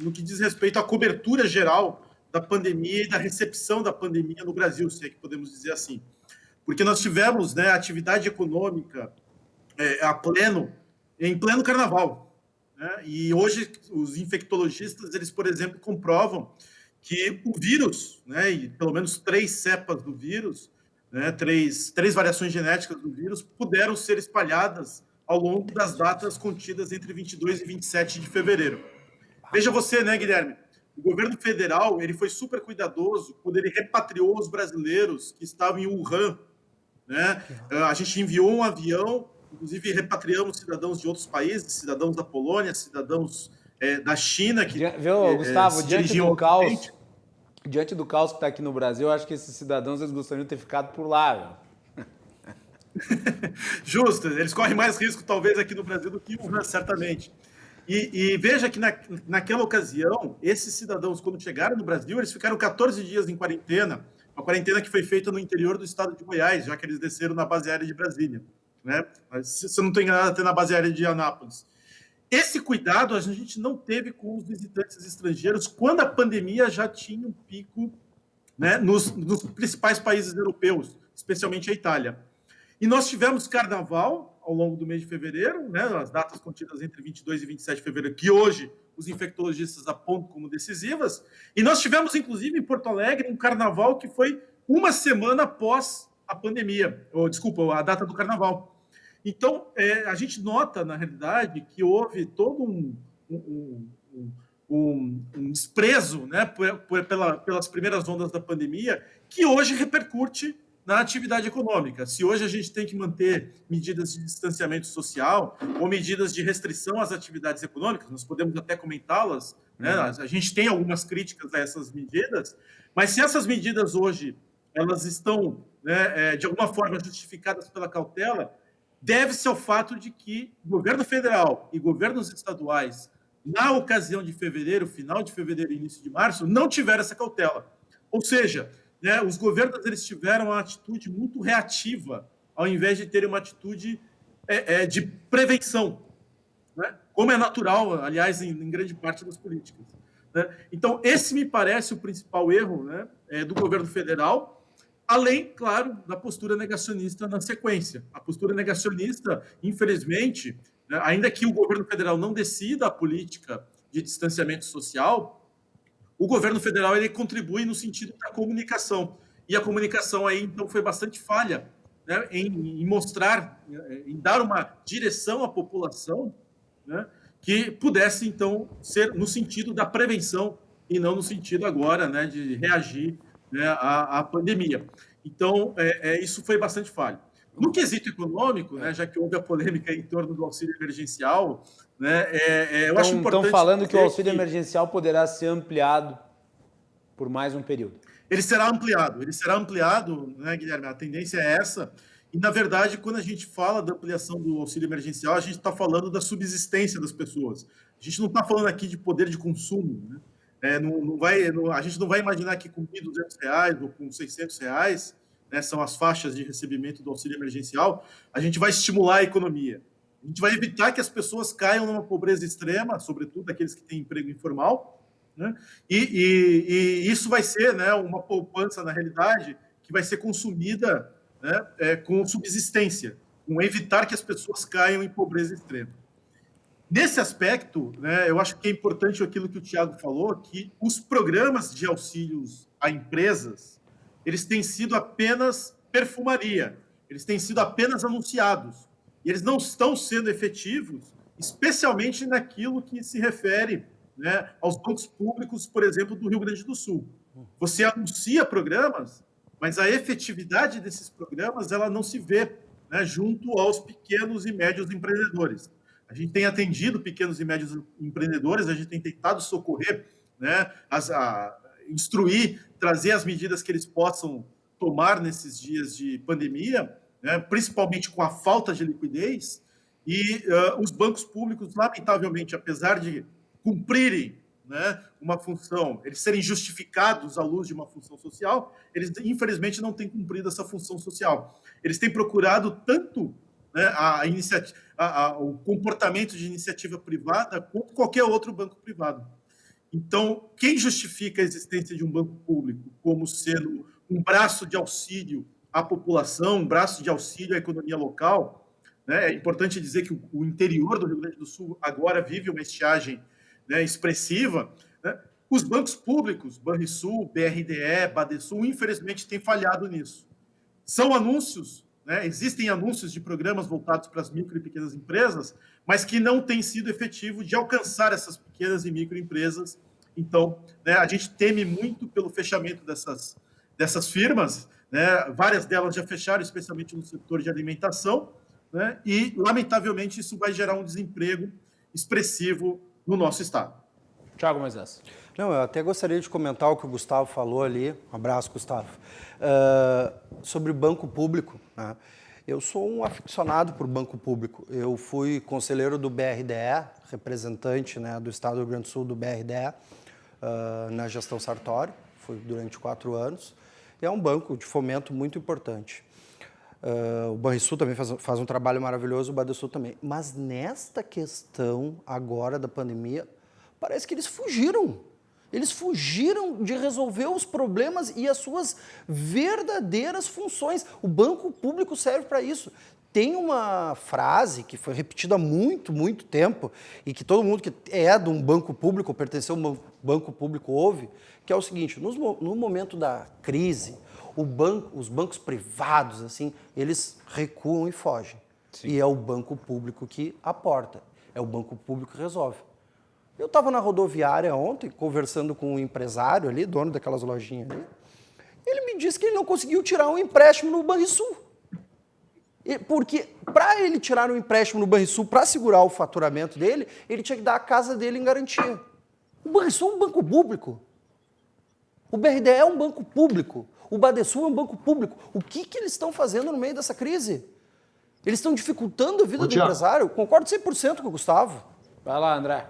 no que diz respeito à cobertura geral da pandemia e da recepção da pandemia no Brasil, se é que podemos dizer assim. Porque nós tivemos, né, atividade econômica em pleno carnaval, né, e hoje os infectologistas, eles, por exemplo, comprovam que o vírus, né, e pelo menos 3 cepas do vírus, né, três variações genéticas do vírus puderam ser espalhadas ao longo das datas contidas entre 22 e 27 de fevereiro. Veja você, né, Guilherme? O governo federal ele foi super cuidadoso quando ele repatriou os brasileiros que estavam em Wuhan, né? A gente enviou um avião, inclusive repatriamos cidadãos de outros países, cidadãos da Polônia, cidadãos da China. Viu, Gustavo, diante do caos que está aqui no Brasil, eu acho que esses cidadãos eles gostariam de ter ficado por lá, viu? Justo, eles correm mais risco talvez aqui no Brasil do que Wuhan, certamente. E veja que naquela ocasião, esses cidadãos, quando chegaram no Brasil, eles ficaram 14 dias em quarentena, uma quarentena que foi feita no interior do estado de Goiás, já que eles desceram na base aérea de Brasília, né? Se eu não estou enganado, até na base aérea de Anápolis. Esse cuidado a gente não teve com os visitantes estrangeiros quando a pandemia já tinha um pico, né, nos principais países europeus, especialmente a Itália. E nós tivemos carnaval ao longo do mês de fevereiro, né, as datas contidas entre 22 e 27 de fevereiro, que hoje os infectologistas apontam como decisivas. E nós tivemos, inclusive, em Porto Alegre, um carnaval que foi uma semana após a pandemia, a data do carnaval. Então, a gente nota, na realidade, que houve todo um desprezo, né, pelas primeiras ondas da pandemia, que hoje repercute na atividade econômica. Se hoje a gente tem que manter medidas de distanciamento social ou medidas de restrição às atividades econômicas, nós podemos até comentá-las, né? A gente tem algumas críticas a essas medidas, mas se essas medidas hoje elas estão, né, de alguma forma justificadas pela cautela, deve-se ao fato de que o governo federal e governos estaduais, na ocasião de fevereiro, final de fevereiro e início de março, não tiveram essa cautela. Ou seja, né, os governos eles tiveram uma atitude muito reativa, ao invés de terem uma atitude de prevenção, né, como é natural, aliás, em grande parte das políticas, né? Então, esse me parece o principal erro, né, do governo federal, além, claro, da postura negacionista na sequência. A postura negacionista, infelizmente, né, ainda que o governo federal não decida a política de distanciamento social, o governo federal ele contribui no sentido da comunicação. E a comunicação aí, então, foi bastante falha, né, em mostrar, em dar uma direção à população, né, que pudesse, então, ser no sentido da prevenção e não no sentido agora, né, de reagir, né, à pandemia. Então, isso foi bastante falho. No quesito econômico, né, já que houve a polêmica em torno do auxílio emergencial, né, eu acho importante... Estão falando que o auxílio emergencial poderá ser ampliado por mais um período. Ele será ampliado, né, Guilherme? A tendência é essa. E, na verdade, quando a gente fala da ampliação do auxílio emergencial, a gente está falando da subsistência das pessoas. A gente não está falando aqui de poder de consumo, né? A gente não vai imaginar que com R$1.200 ou com R$600, né, são as faixas de recebimento do auxílio emergencial, a gente vai estimular a economia. A gente vai evitar que as pessoas caiam numa pobreza extrema, sobretudo aqueles que têm emprego informal, né? E isso vai ser, né, uma poupança, na realidade, que vai ser consumida, né, com subsistência, com evitar que as pessoas caiam em pobreza extrema. Nesse aspecto, né, eu acho que é importante aquilo que o Thiago falou, que os programas de auxílios a empresas, eles têm sido apenas perfumaria, eles têm sido apenas anunciados, e eles não estão sendo efetivos, especialmente naquilo que se refere, né, aos bancos públicos, por exemplo, do Rio Grande do Sul. Você anuncia programas, mas a efetividade desses programas ela não se vê, né, junto aos pequenos e médios empreendedores. A gente tem atendido pequenos e médios empreendedores, a gente tem tentado socorrer, né, instruir, trazer as medidas que eles possam tomar nesses dias de pandemia, né, principalmente com a falta de liquidez, e os bancos públicos, lamentavelmente, apesar de cumprirem, né, uma função, eles serem justificados à luz de uma função social, eles, infelizmente, não têm cumprido essa função social. Eles têm procurado tanto, né, o comportamento de iniciativa privada quanto qualquer outro banco privado. Então, quem justifica a existência de um banco público como sendo um braço de auxílio à população, um braço de auxílio à economia local, né? É importante dizer que o interior do Rio Grande do Sul agora vive uma estiagem, né, expressiva, né? Os bancos públicos, Banrisul, BRDE, Badesul, infelizmente têm falhado nisso. São anúncios, né? Existem anúncios de programas voltados para as micro e pequenas empresas, mas que não têm sido efetivos de alcançar essas pequenas e microempresas. Então, né, a gente teme muito pelo fechamento dessas firmas, né? Várias delas já fecharam, especialmente no setor de alimentação, né? E, lamentavelmente, isso vai gerar um desemprego expressivo no nosso estado. Thiago Moisés. Não, eu até gostaria de comentar o que o Gustavo falou ali, um abraço, Gustavo, sobre banco público, né? Eu sou um aficionado por banco público. Eu fui conselheiro do BRDE, representante, né, do Estado do Rio Grande do Sul do BRDE, na gestão Sartori, fui durante 4 anos, e é um banco de fomento muito importante. O Banrisul também faz um trabalho maravilhoso, o Badesul também. Mas nesta questão agora da pandemia, parece que eles fugiram. Eles fugiram de resolver os problemas e as suas verdadeiras funções. O banco público serve para isso. tem uma frase que foi repetida há muito, muito tempo e que todo mundo que é de um banco público, pertenceu a um banco público ouve, que é o seguinte: no momento da crise, os bancos privados, assim, eles recuam e fogem. Sim. E é o banco público que aporta, é o banco público que resolve. Eu estava na rodoviária ontem, conversando com um empresário ali, dono daquelas lojinhas ali. Ele me disse que ele não conseguiu tirar um empréstimo no Banrisul. Porque para ele tirar um empréstimo no Banrisul, para segurar o faturamento dele, ele tinha que dar a casa dele em garantia. O Banrisul é um banco público. O BRDE é um banco público. O Badesul é um banco público. O que eles estão fazendo no meio dessa crise? Eles estão dificultando a vida do empresário. Concordo 100% com o Gustavo. Vai lá, André.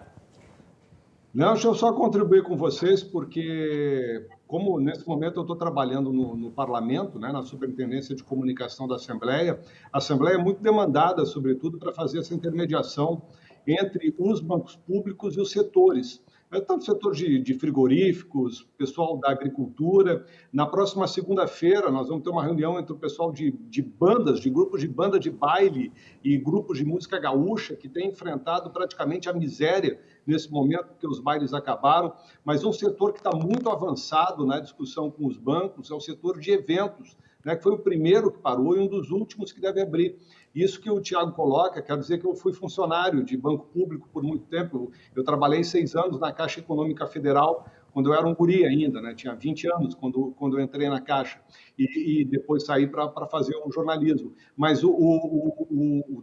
Não, deixa eu só contribuir com vocês, porque como nesse momento eu estou trabalhando no parlamento, né, na Superintendência de Comunicação da Assembleia, a Assembleia é muito demandada, sobretudo, para fazer essa intermediação entre os bancos públicos e os setores. Tanto o setor de frigoríficos, pessoal da agricultura. Na próxima segunda-feira, nós vamos ter uma reunião entre o pessoal de bandas, de grupos de banda de baile e grupos de música gaúcha, que têm enfrentado praticamente a miséria nesse momento, porque os bailes acabaram. Mas um setor que está muito avançado na discussão com os bancos é o setor de eventos, né, que foi o primeiro que parou e um dos últimos que deve abrir. Isso que o Thiago coloca, quer dizer que eu fui funcionário de banco público por muito tempo. Eu trabalhei 6 anos na Caixa Econômica Federal, quando eu era um guri ainda, né? Tinha 20 anos quando eu entrei na Caixa, e depois saí para fazer o jornalismo. Mas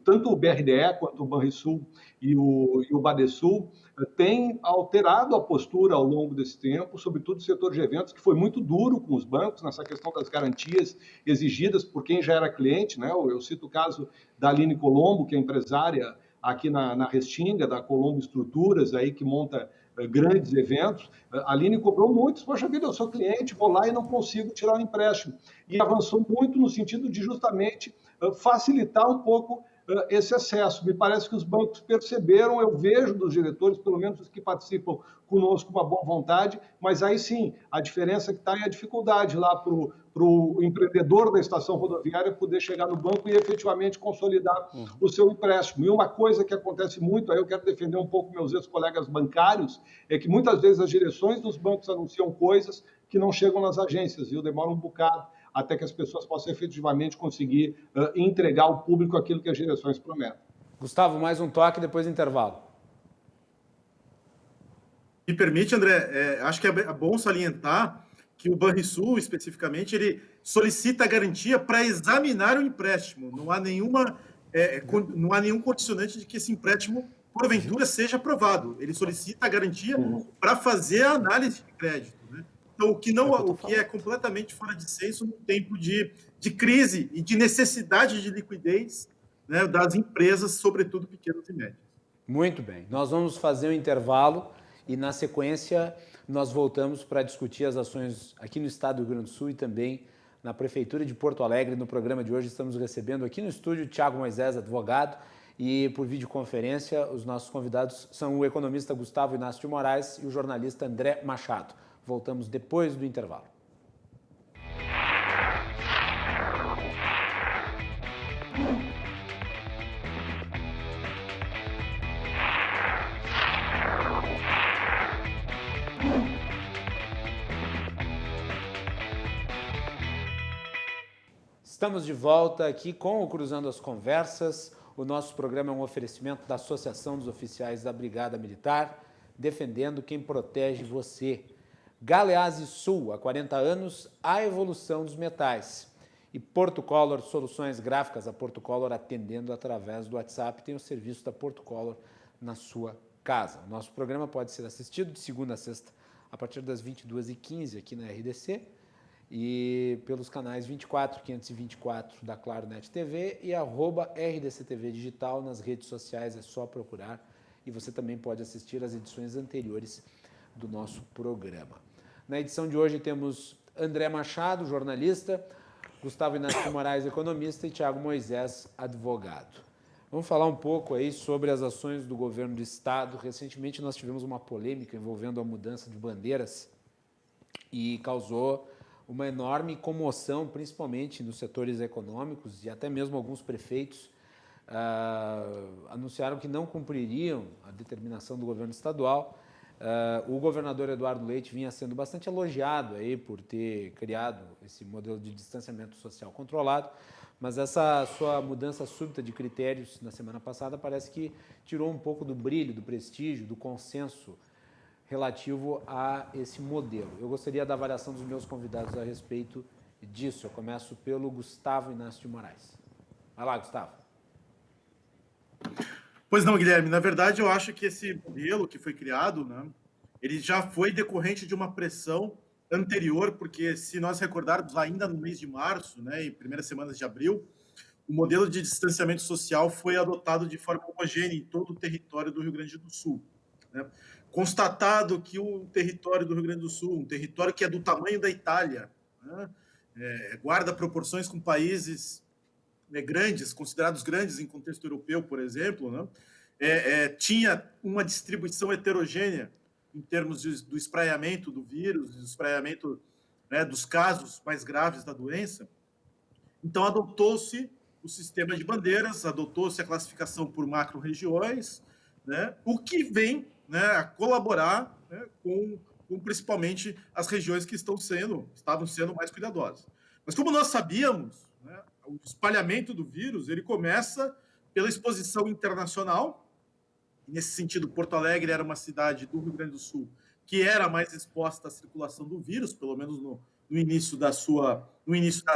tanto o BRDE quanto o Banrisul e o Badesul têm alterado a postura ao longo desse tempo, sobretudo o setor de eventos, que foi muito duro com os bancos nessa questão das garantias exigidas por quem já era cliente, né? Eu cito o caso da Aline Colombo, que é empresária aqui na Restinga, da Colombo Estruturas, aí, que monta grandes eventos. A Aline cobrou muito: poxa vida, eu sou cliente, vou lá e não consigo tirar o empréstimo. E avançou muito no sentido de justamente facilitar um pouco esse acesso. Me parece que os bancos perceberam, eu vejo dos diretores, pelo menos os que participam conosco, uma boa vontade, mas aí sim, a diferença que está é a dificuldade lá para o empreendedor da estação rodoviária poder chegar no banco e efetivamente consolidar o seu empréstimo. E uma coisa que acontece muito, aí eu quero defender um pouco meus ex-colegas bancários, é que muitas vezes as direções dos bancos anunciam coisas que não chegam nas agências, e demora um bocado até que as pessoas possam efetivamente conseguir entregar ao público aquilo que as direções prometem. Gustavo, mais um toque depois do intervalo. Me permite, André, acho que é bom salientar que o Banrisul, especificamente, ele solicita a garantia para examinar o empréstimo. Não há nenhum condicionante de que esse empréstimo, porventura, seja aprovado. Ele solicita a garantia para fazer a análise de crédito, né? Então, o que é completamente fora de senso no tempo de crise e de necessidade de liquidez, né, das empresas, sobretudo pequenas e médias. Muito bem. Nós vamos fazer um intervalo e, na sequência, nós voltamos para discutir as ações aqui no estado do Rio Grande do Sul e também na Prefeitura de Porto Alegre. No programa de hoje estamos recebendo aqui no estúdio Thiago Moisés, advogado, e por videoconferência os nossos convidados são o economista Gustavo Inácio de Moraes e o jornalista André Machado. Voltamos depois do intervalo. Estamos de volta aqui com o Cruzando as Conversas. O nosso programa é um oferecimento da Associação dos Oficiais da Brigada Militar, defendendo quem protege você. Galeazzi Sul, há 40 anos, a evolução dos metais. E Porto Color, soluções gráficas, a Porto Color atendendo através do WhatsApp, tem o serviço da Porto Color na sua casa. O nosso programa pode ser assistido de segunda a sexta, a partir das 22h15 aqui na RDC, e pelos canais 24 e 524 da Claro Net TV e @RDCTV Digital nas redes sociais, é só procurar. E você também pode assistir às edições anteriores do nosso programa. Na edição de hoje temos André Machado, jornalista, Gustavo Inácio de Moraes, economista, e Thiago Moisés, advogado. Vamos falar um pouco aí sobre as ações do governo do estado. Recentemente nós tivemos uma polêmica envolvendo a mudança de bandeiras e causou uma enorme comoção, principalmente nos setores econômicos, e até mesmo alguns prefeitos anunciaram que não cumpririam a determinação do governo estadual. O governador Eduardo Leite vinha sendo bastante elogiado aí por ter criado esse modelo de distanciamento social controlado, mas essa sua mudança súbita de critérios na semana passada parece que tirou um pouco do brilho, do prestígio, do consenso relativo a esse modelo. Eu gostaria da avaliação dos meus convidados a respeito disso. Eu começo pelo Gustavo Inácio de Moraes. Vai lá, Gustavo. Pois não, Guilherme. Na verdade, eu acho que esse modelo que foi criado, né, ele já foi decorrente de uma pressão anterior, porque se nós recordarmos, ainda no mês de março, né, em primeiras semanas de abril, o modelo de distanciamento social foi adotado de forma homogênea em todo o território do Rio Grande do Sul, né? Constatado que o território do Rio Grande do Sul, um território que é do tamanho da Itália, né, guarda proporções com países grandes, considerados grandes em contexto europeu, por exemplo, né, tinha uma distribuição heterogênea em termos do espraiamento do vírus, do espraiamento, né, dos casos mais graves da doença. Então, adotou-se o sistema de bandeiras, adotou-se a classificação por macro-regiões, né, o que vem, né, a colaborar, né, com principalmente as regiões que estavam sendo mais cuidadosas. Mas como nós sabíamos, né, o espalhamento do vírus ele começa pela exposição internacional. Nesse sentido, Porto Alegre era uma cidade do Rio Grande do Sul que era mais exposta à circulação do vírus, pelo menos no início da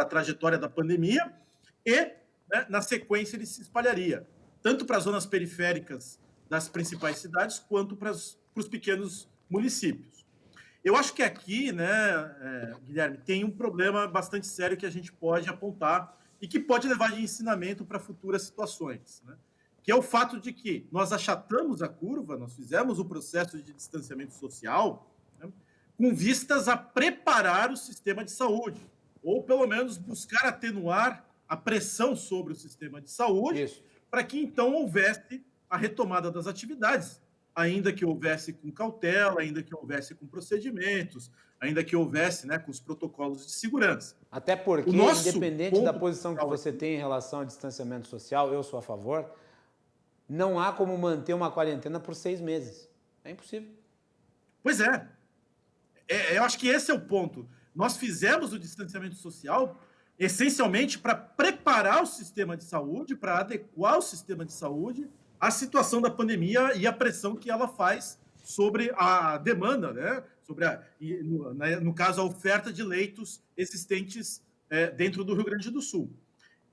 trajetória da pandemia, e, né, na sequência ele se espalharia tanto para as zonas periféricas das principais cidades quanto para os pequenos municípios. Eu acho que aqui, né, Guilherme, tem um problema bastante sério que a gente pode apontar e que pode levar de ensinamento para futuras situações, né? Que é o fato de que nós achatamos a curva, nós fizemos o processo de distanciamento social, né, com vistas a preparar o sistema de saúde, ou pelo menos buscar atenuar a pressão sobre o sistema de saúde, para que então houvesse a retomada das atividades, ainda que houvesse com cautela, ainda que houvesse com procedimentos, ainda que houvesse, né, com os protocolos de segurança. Até porque, independente da posição que você tem em relação ao distanciamento social, eu sou a favor, não há como manter uma quarentena por 6 meses. É impossível. Pois é. Eu acho que esse é o ponto. Nós fizemos o distanciamento social essencialmente para preparar o sistema de saúde, para adequar o sistema de saúde à situação da pandemia e a pressão que ela faz sobre a demanda, né? Sobre no caso, a oferta de leitos existentes dentro do Rio Grande do Sul.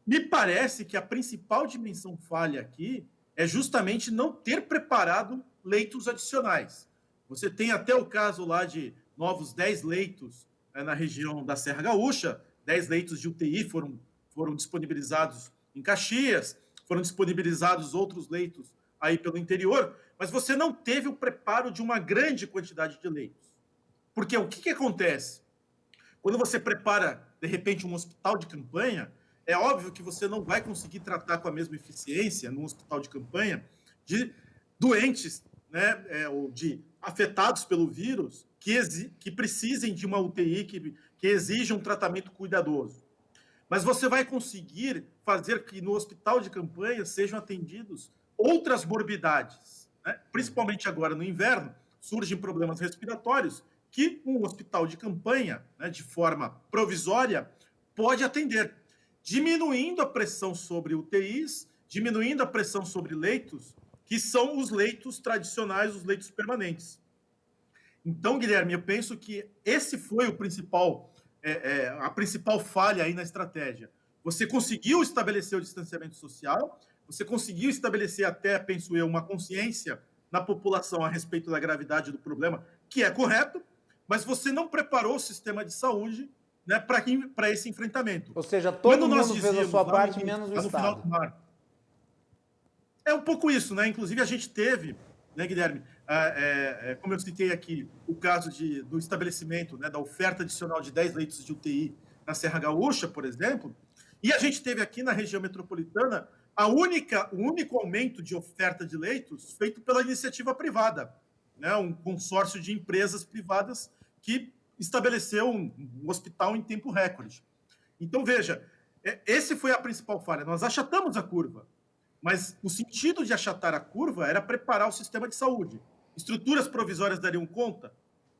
Me parece que a principal dimensão falha aqui é justamente não ter preparado leitos adicionais. Você tem até o caso lá de novos 10 leitos na região da Serra Gaúcha, 10 leitos de UTI foram disponibilizados em Caxias, foram disponibilizados outros leitos aí pelo interior, mas você não teve o preparo de uma grande quantidade de leitos. Porque o que acontece? Quando você prepara, de repente, um hospital de campanha, é óbvio que você não vai conseguir tratar com a mesma eficiência num hospital de campanha de doentes, né, ou de afetados pelo vírus que precisem de uma UTI, que exijam um tratamento cuidadoso. Mas você vai conseguir fazer que no hospital de campanha sejam atendidos outras morbidades, né? Principalmente agora no inverno, surgem problemas respiratórios que um hospital de campanha, né, de forma provisória, pode atender, diminuindo a pressão sobre UTIs, diminuindo a pressão sobre leitos, que são os leitos tradicionais, os leitos permanentes. Então, Guilherme, eu penso que esse foi o principal, a principal falha aí na estratégia. Você conseguiu estabelecer o distanciamento social, você conseguiu estabelecer até, penso eu, uma consciência na população a respeito da gravidade do problema, que é correto, mas você não preparou o sistema de saúde, né, para esse enfrentamento. Ou seja, todo mundo fez a sua parte, menos o Estado. É um pouco isso, né? Inclusive, a gente teve, né, Guilherme, como eu citei aqui, o caso do estabelecimento, né, da oferta adicional de 10 leitos de UTI na Serra Gaúcha, por exemplo, e a gente teve aqui na região metropolitana o único aumento de oferta de leitos feito pela iniciativa privada, né, um consórcio de empresas privadas que estabeleceu um hospital em tempo recorde. Então, veja, esse foi a principal falha. Nós achatamos a curva, mas o sentido de achatar a curva era preparar o sistema de saúde. Estruturas provisórias dariam conta?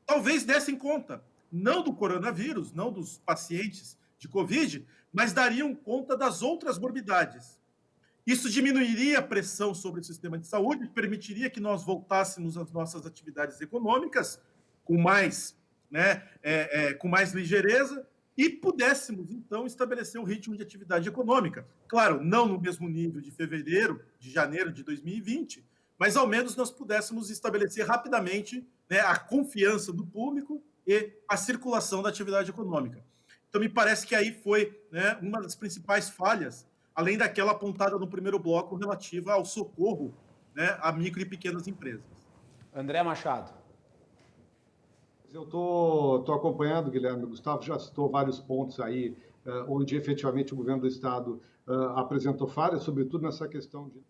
Talvez dessem conta, não do coronavírus, não dos pacientes de Covid, mas dariam conta das outras morbidades. Isso diminuiria a pressão sobre o sistema de saúde, permitiria que nós voltássemos às nossas atividades econômicas com mais, com mais ligeireza e pudéssemos, então, estabelecer um ritmo de atividade econômica. Claro, não no mesmo nível de janeiro de 2020, mas ao menos nós pudéssemos estabelecer rapidamente, né, a confiança do público e a circulação da atividade econômica. Então, me parece que aí foi, né, uma das principais falhas, além daquela apontada no primeiro bloco relativa ao socorro, né, a micro e pequenas empresas. André Machado. Eu estou acompanhando, Guilherme. O Gustavo já citou vários pontos aí, onde efetivamente o governo do Estado apresentou falhas, sobretudo nessa questão de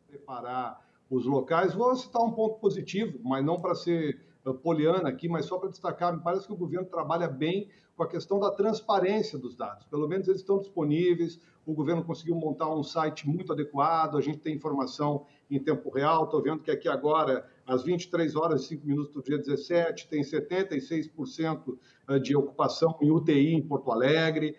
preparar os locais. Vou citar um ponto positivo, mas não para ser poliana aqui, mas só para destacar, me parece que o governo trabalha bem com a questão da transparência dos dados. Pelo menos eles estão disponíveis, o governo conseguiu montar um site muito adequado, a gente tem informação em tempo real. Estou vendo que aqui agora, às 23 horas e 5 minutos do dia 17, tem 76% de ocupação em UTI em Porto Alegre.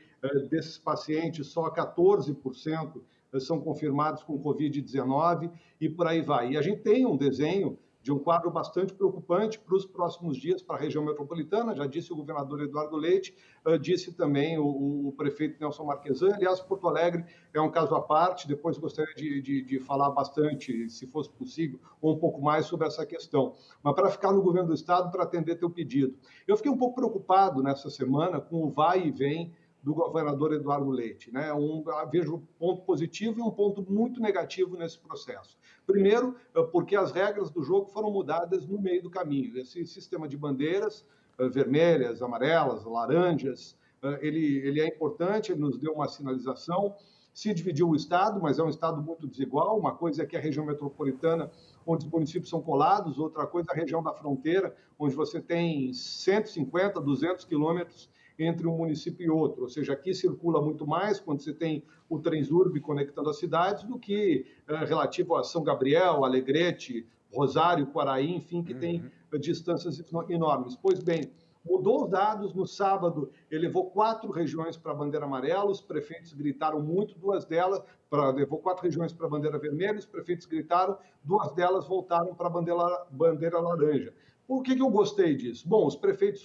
Desses pacientes, só 14% são confirmados com Covid-19 e por aí vai. E a gente tem um desenho de um quadro bastante preocupante para os próximos dias para a região metropolitana, já disse o governador Eduardo Leite, disse também o prefeito Nelson Marquesan. Aliás, Porto Alegre é um caso à parte, depois gostaria de falar bastante, se fosse possível, ou um pouco mais sobre essa questão. Mas para ficar no governo do Estado, para atender teu pedido. Eu fiquei um pouco preocupado nessa semana com o vai e vem do governador Eduardo Leite, né? Vejo um ponto positivo e um ponto muito negativo nesse processo. Primeiro, porque as regras do jogo foram mudadas no meio do caminho. Esse sistema de bandeiras, vermelhas, amarelas, laranjas, ele é importante, ele nos deu uma sinalização. Se dividiu o Estado, mas é um Estado muito desigual. Uma coisa é que a região metropolitana, onde os municípios são colados, outra coisa é a região da fronteira, onde você tem 150, 200 quilômetros entre um município e outro. Ou seja, aqui circula muito mais quando você tem o Transurb conectando as cidades do que relativo a São Gabriel, Alegrete, Rosário, Quaraí, enfim, que tem distâncias enormes. Pois bem, mudou os dados no sábado, elevou 4 regiões para a bandeira amarela, os prefeitos gritaram muito, 2 delas, levou 4 regiões para a bandeira vermelha, os prefeitos gritaram, 2 delas voltaram para a bandeira laranja. Por que eu gostei disso? Bom, os prefeitos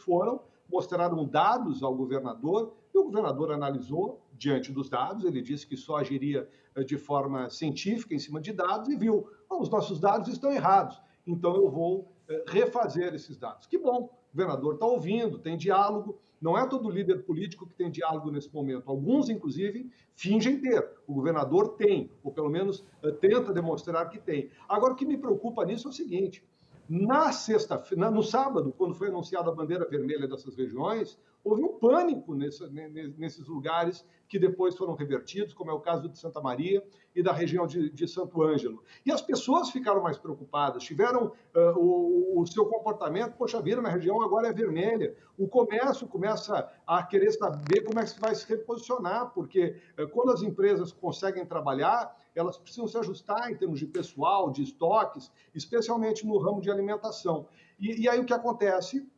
mostraram dados ao governador, e o governador analisou diante dos dados, ele disse que só agiria de forma científica em cima de dados e viu, os nossos dados estão errados, então eu vou refazer esses dados. Que bom, o governador está ouvindo, tem diálogo, não é todo líder político que tem diálogo nesse momento, alguns, inclusive, fingem ter, o governador tem, ou pelo menos tenta demonstrar que tem. Agora, o que me preocupa nisso é o seguinte: no sábado, quando foi anunciada a bandeira vermelha dessas regiões, houve um pânico nesses lugares que depois foram revertidos, como é o caso de Santa Maria e da região de Santo Ângelo. E as pessoas ficaram mais preocupadas, tiveram o seu comportamento, poxa vida, minha região agora é vermelha. O comércio começa a querer saber como é que vai se reposicionar, porque quando as empresas conseguem trabalhar, elas precisam se ajustar em termos de pessoal, de estoques, especialmente no ramo de alimentação. E aí o que acontece?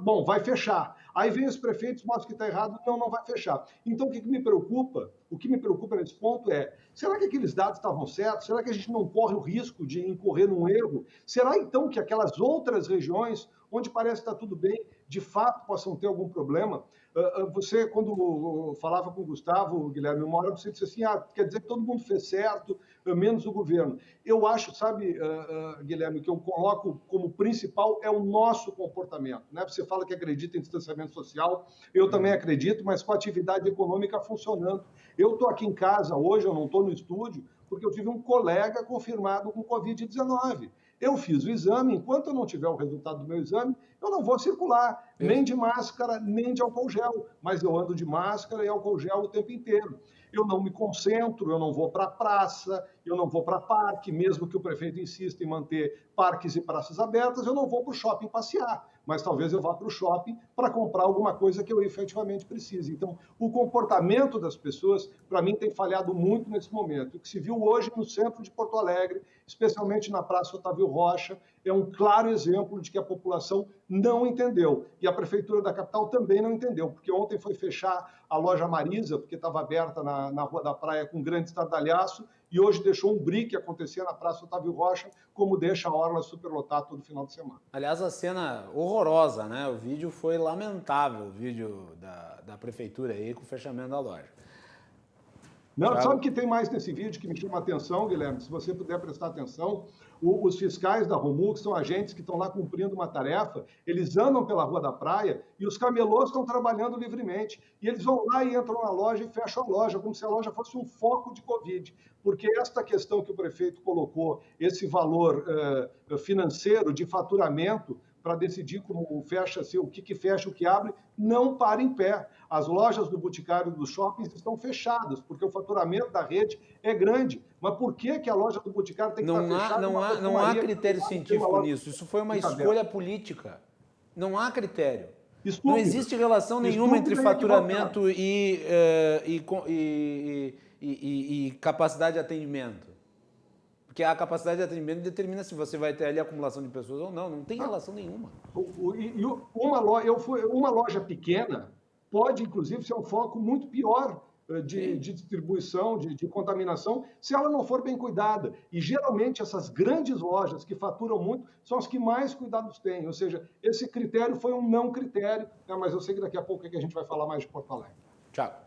Bom, vai fechar. Aí vem os prefeitos, mostram que está errado, não vai fechar. Então, o que me preocupa? O que me preocupa nesse ponto é, será que aqueles dados estavam certos? Será que a gente não corre o risco de incorrer num erro? Será, então, que aquelas outras regiões, onde parece que está tudo bem, de fato possam ter algum problema? Você, quando falava com o Gustavo, Guilherme, uma hora você disse assim, quer dizer que todo mundo fez certo, menos o governo. Eu acho, sabe, Guilherme, que eu coloco como principal é o nosso comportamento. Né? Você fala que acredita em distanciamento social, eu também acredito, mas com a atividade econômica funcionando. Eu estou aqui em casa hoje, eu não estou no estúdio, porque eu tive um colega confirmado com Covid-19. Eu fiz o exame, enquanto eu não tiver o resultado do meu exame, eu não vou circular. nem de máscara, nem de álcool gel, mas eu ando de máscara e álcool gel o tempo inteiro. Eu não me concentro, eu não vou para a praça, eu não vou para parque, mesmo que o prefeito insista em manter parques e praças abertas, eu não vou para o shopping passear, mas talvez eu vá para o shopping para comprar alguma coisa que eu efetivamente precise. Então, o comportamento das pessoas, para mim, tem falhado muito nesse momento. O que se viu hoje no centro de Porto Alegre, especialmente na Praça Otávio Rocha, é um claro exemplo de que a população não entendeu. E a Prefeitura da capital também não entendeu, porque ontem foi fechar a loja Marisa, porque estava aberta na Rua da Praia com grande estardalhaço, e hoje deixou um brique acontecer na Praça Otávio Rocha, como deixa a orla superlotada todo final de semana. Aliás, a cena horrorosa, né? O vídeo foi lamentável, o vídeo da prefeitura aí com o fechamento da loja. Não, sabe o que tem mais nesse vídeo que me chama a atenção, Guilherme? Se você puder prestar atenção, os fiscais da Romu, que são agentes que estão lá cumprindo uma tarefa, eles andam pela Rua da Praia e os camelôs estão trabalhando livremente. E eles vão lá e entram na loja e fecham a loja, como se a loja fosse um foco de Covid. Porque esta questão que o prefeito colocou, esse valor financeiro de faturamento, para decidir como fecha-se, o que fecha, o que abre, não para em pé. As lojas do Boticário dos shoppings estão fechadas, porque o faturamento da rede é grande. Mas por que a loja do Boticário tem que estar fechada? Não há critério científico nisso. Isso foi uma escolha política. Não há critério. Estúpido. Não existe relação nenhuma entre faturamento e capacidade de atendimento. Porque a capacidade de atendimento determina se você vai ter ali acumulação de pessoas ou não. Não tem relação nenhuma. Uma loja pequena pode, inclusive, ser um foco muito pior de distribuição, de contaminação, se ela não for bem cuidada. E, geralmente, essas grandes lojas que faturam muito são as que mais cuidados têm. Ou seja, esse critério foi um não critério, né? Mas eu sei que daqui a pouco é que a gente vai falar mais de Porto Alegre. Tiago.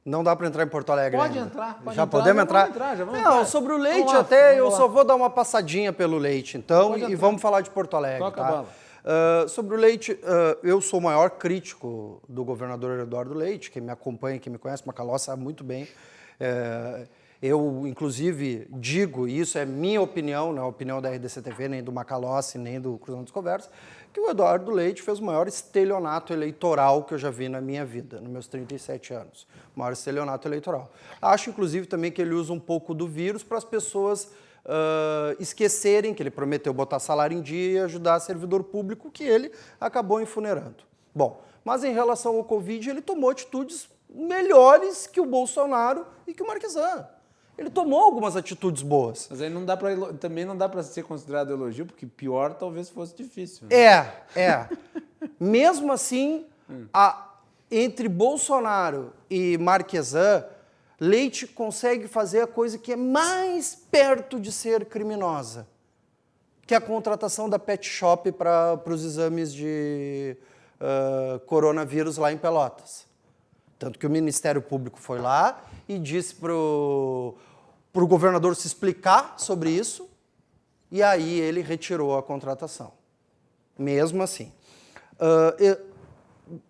Não dá para entrar em Porto Alegre Pode ainda. entrar. Já podemos entrar? Não, sobre o leite até eu só vou dar uma passadinha pelo leite, então, e vamos falar de Porto Alegre. Toca a bola. Sobre o leite, eu sou o maior crítico do governador Eduardo Leite. Quem me acompanha, quem me conhece, Macaló sabe muito bem. Eu, inclusive, digo, e isso é minha opinião, não é a opinião da RDC-TV, nem do Macalossi, nem do Cruzando das Conversas, que o Eduardo Leite fez o maior estelionato eleitoral que eu já vi na minha vida, nos meus 37 anos. O maior estelionato eleitoral. Acho, inclusive, também que ele usa um pouco do vírus para as pessoas esquecerem que ele prometeu botar salário em dia e ajudar servidor público, que ele acabou enfunerando. Bom, mas em relação ao Covid, ele tomou atitudes melhores que o Bolsonaro e que o Marquesan. Ele tomou algumas atitudes boas. Mas aí também não dá para ser considerado elogio, porque pior talvez fosse difícil. Né? Mesmo assim, entre Bolsonaro e Marquesan, Leite consegue fazer a coisa que é mais perto de ser criminosa, que é a contratação da Pet Shop para os exames de coronavírus lá em Pelotas. Tanto que o Ministério Público foi lá e disse para o governador se explicar sobre isso, e aí ele retirou a contratação. Mesmo assim.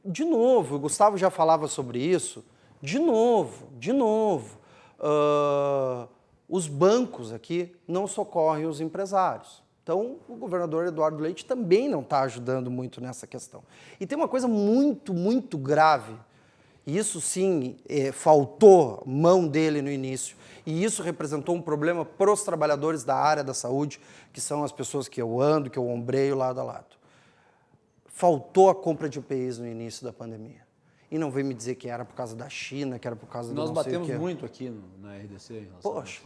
De novo, o Gustavo já falava sobre isso, de novo, os bancos aqui não socorrem os empresários. Então, o governador Eduardo Leite também não está ajudando muito nessa questão. E tem uma coisa muito, muito grave. Isso sim, faltou mão dele no início, e isso representou um problema para os trabalhadores da área da saúde, que são as pessoas que eu ando, que eu ombreio lado a lado. Faltou a compra de EPIs no início da pandemia. E não vem me dizer que era por causa da China, que era por causa do Nós não sei o batemos quê. muito aqui na RDC. Poxa,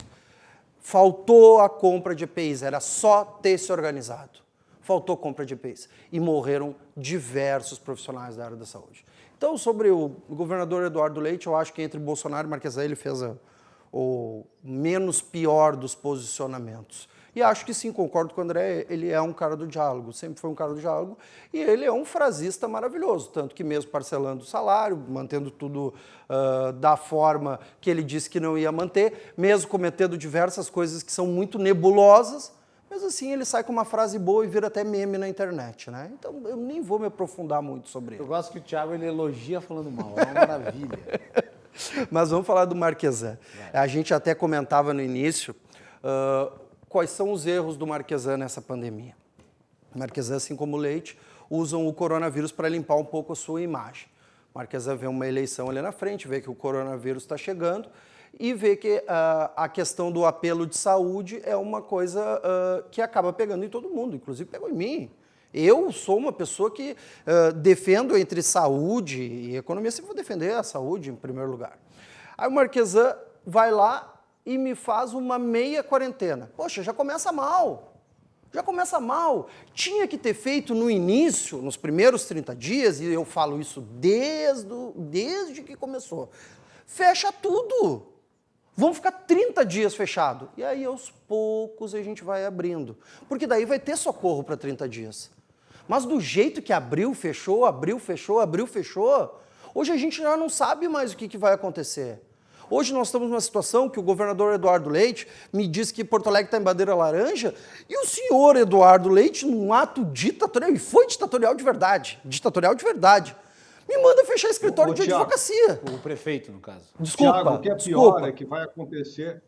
faltou a compra de EPIs, era só ter se organizado. Faltou compra de EPIs. E morreram diversos profissionais da área da saúde. Então, sobre o governador Eduardo Leite, eu acho que entre Bolsonaro e Marquesan ele fez o menos pior dos posicionamentos. E acho que sim, concordo com o André, ele é um cara do diálogo, sempre foi um cara do diálogo, e ele é um frasista maravilhoso, tanto que mesmo parcelando o salário, mantendo tudo da forma que ele disse que não ia manter, mesmo cometendo diversas coisas que são muito nebulosas, mas assim ele sai com uma frase boa e vira até meme na internet, né? Então eu nem vou me aprofundar muito sobre ele. Eu gosto que o Thiago ele elogia falando mal, é uma maravilha. Mas vamos falar do Marquesan. A gente até comentava no início quais são os erros do Marquesan nessa pandemia. O Marquesan, assim como o Leite, usam o coronavírus para limpar um pouco a sua imagem. O Marquesa vê uma eleição ali na frente, vê que o coronavírus está chegando e vê que a questão do apelo de saúde é uma coisa que acaba pegando em todo mundo, inclusive pegou em mim. Eu sou uma pessoa que defendo entre saúde e economia, sempre vou defender a saúde em primeiro lugar. Aí o Marquesan vai lá e me faz uma meia quarentena. Poxa, já começa mal. Já começa mal. Tinha que ter feito no início, nos primeiros 30 dias, e eu falo isso desde que começou. Fecha tudo. Vamos ficar 30 dias fechado. E aí, aos poucos, a gente vai abrindo. Porque daí vai ter socorro para 30 dias. Mas do jeito que abriu, fechou, hoje a gente já não sabe mais o que vai acontecer. Hoje nós estamos numa situação que o governador Eduardo Leite me diz que Porto Alegre está em bandeira laranja e o senhor Eduardo Leite, num ato ditatorial, e foi ditatorial de verdade, me manda fechar escritório de advocacia. O prefeito, no caso. Desculpa, Thiago, o que é pior é que vai acontecer...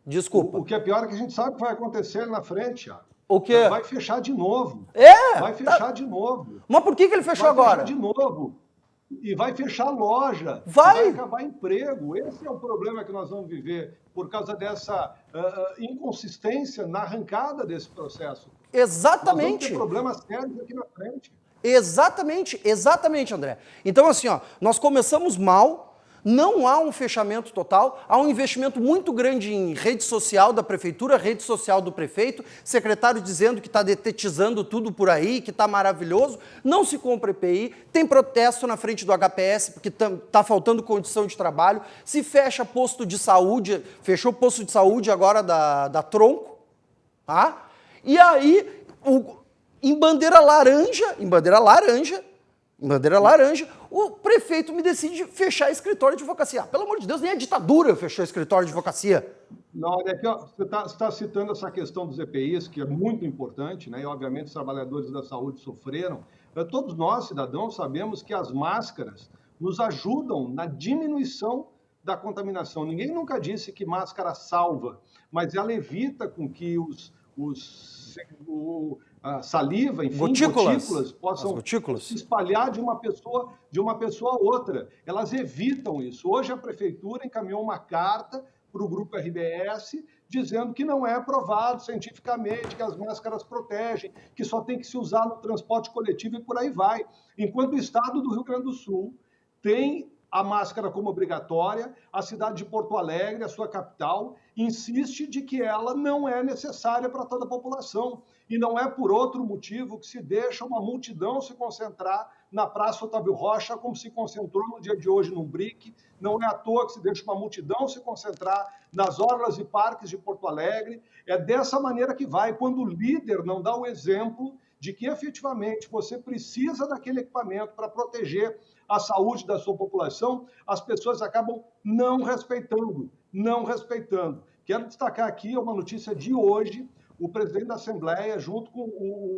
Desculpa. O que é pior é que a gente sabe que vai acontecer na frente, Thiago. O quê? Vai fechar de novo. Vai fechar de novo. Mas por que ele fechou agora? Vai fechar de novo. E vai fechar loja. Vai acabar emprego. Esse é o problema que nós vamos viver por causa dessa inconsistência na arrancada desse processo. Exatamente. Nós vamos ter problemas sérios aqui na frente. Exatamente, André. Então, assim, nós começamos mal, não há um fechamento total, há um investimento muito grande em rede social da prefeitura, rede social do prefeito, secretário dizendo que está detetizando tudo por aí, que está maravilhoso, não se compra EPI, tem protesto na frente do HPS porque está faltando condição de trabalho, se fecha posto de saúde, fechou posto de saúde agora da Tronco, tá? E aí, em bandeira laranja, o prefeito me decide fechar escritório de advocacia. Pelo amor de Deus, nem a ditadura fechou escritório de advocacia. Não, olha aqui, você está citando essa questão dos EPIs, que é muito importante, né? E obviamente os trabalhadores da saúde sofreram. Todos nós, cidadãos, sabemos que as máscaras nos ajudam na diminuição da contaminação. Ninguém nunca disse que máscara salva, mas ela evita com que a saliva, enfim, gotículas possam se espalhar de uma pessoa a outra. Elas evitam isso. Hoje a prefeitura encaminhou uma carta para o grupo RBS dizendo que não é provado cientificamente que as máscaras protegem, que só tem que se usar no transporte coletivo e por aí vai. Enquanto o estado do Rio Grande do Sul tem a máscara como obrigatória, a cidade de Porto Alegre, a sua capital, insiste de que ela não é necessária para toda a população. E não é por outro motivo que se deixa uma multidão se concentrar na Praça Otávio Rocha, como se concentrou no dia de hoje no BRIC. Não é à toa que se deixa uma multidão se concentrar nas orlas e parques de Porto Alegre. É dessa maneira que vai, quando o líder não dá o exemplo de que efetivamente você precisa daquele equipamento para proteger a saúde da sua população, as pessoas acabam não respeitando. Quero destacar aqui uma notícia de hoje: o presidente da Assembleia, junto com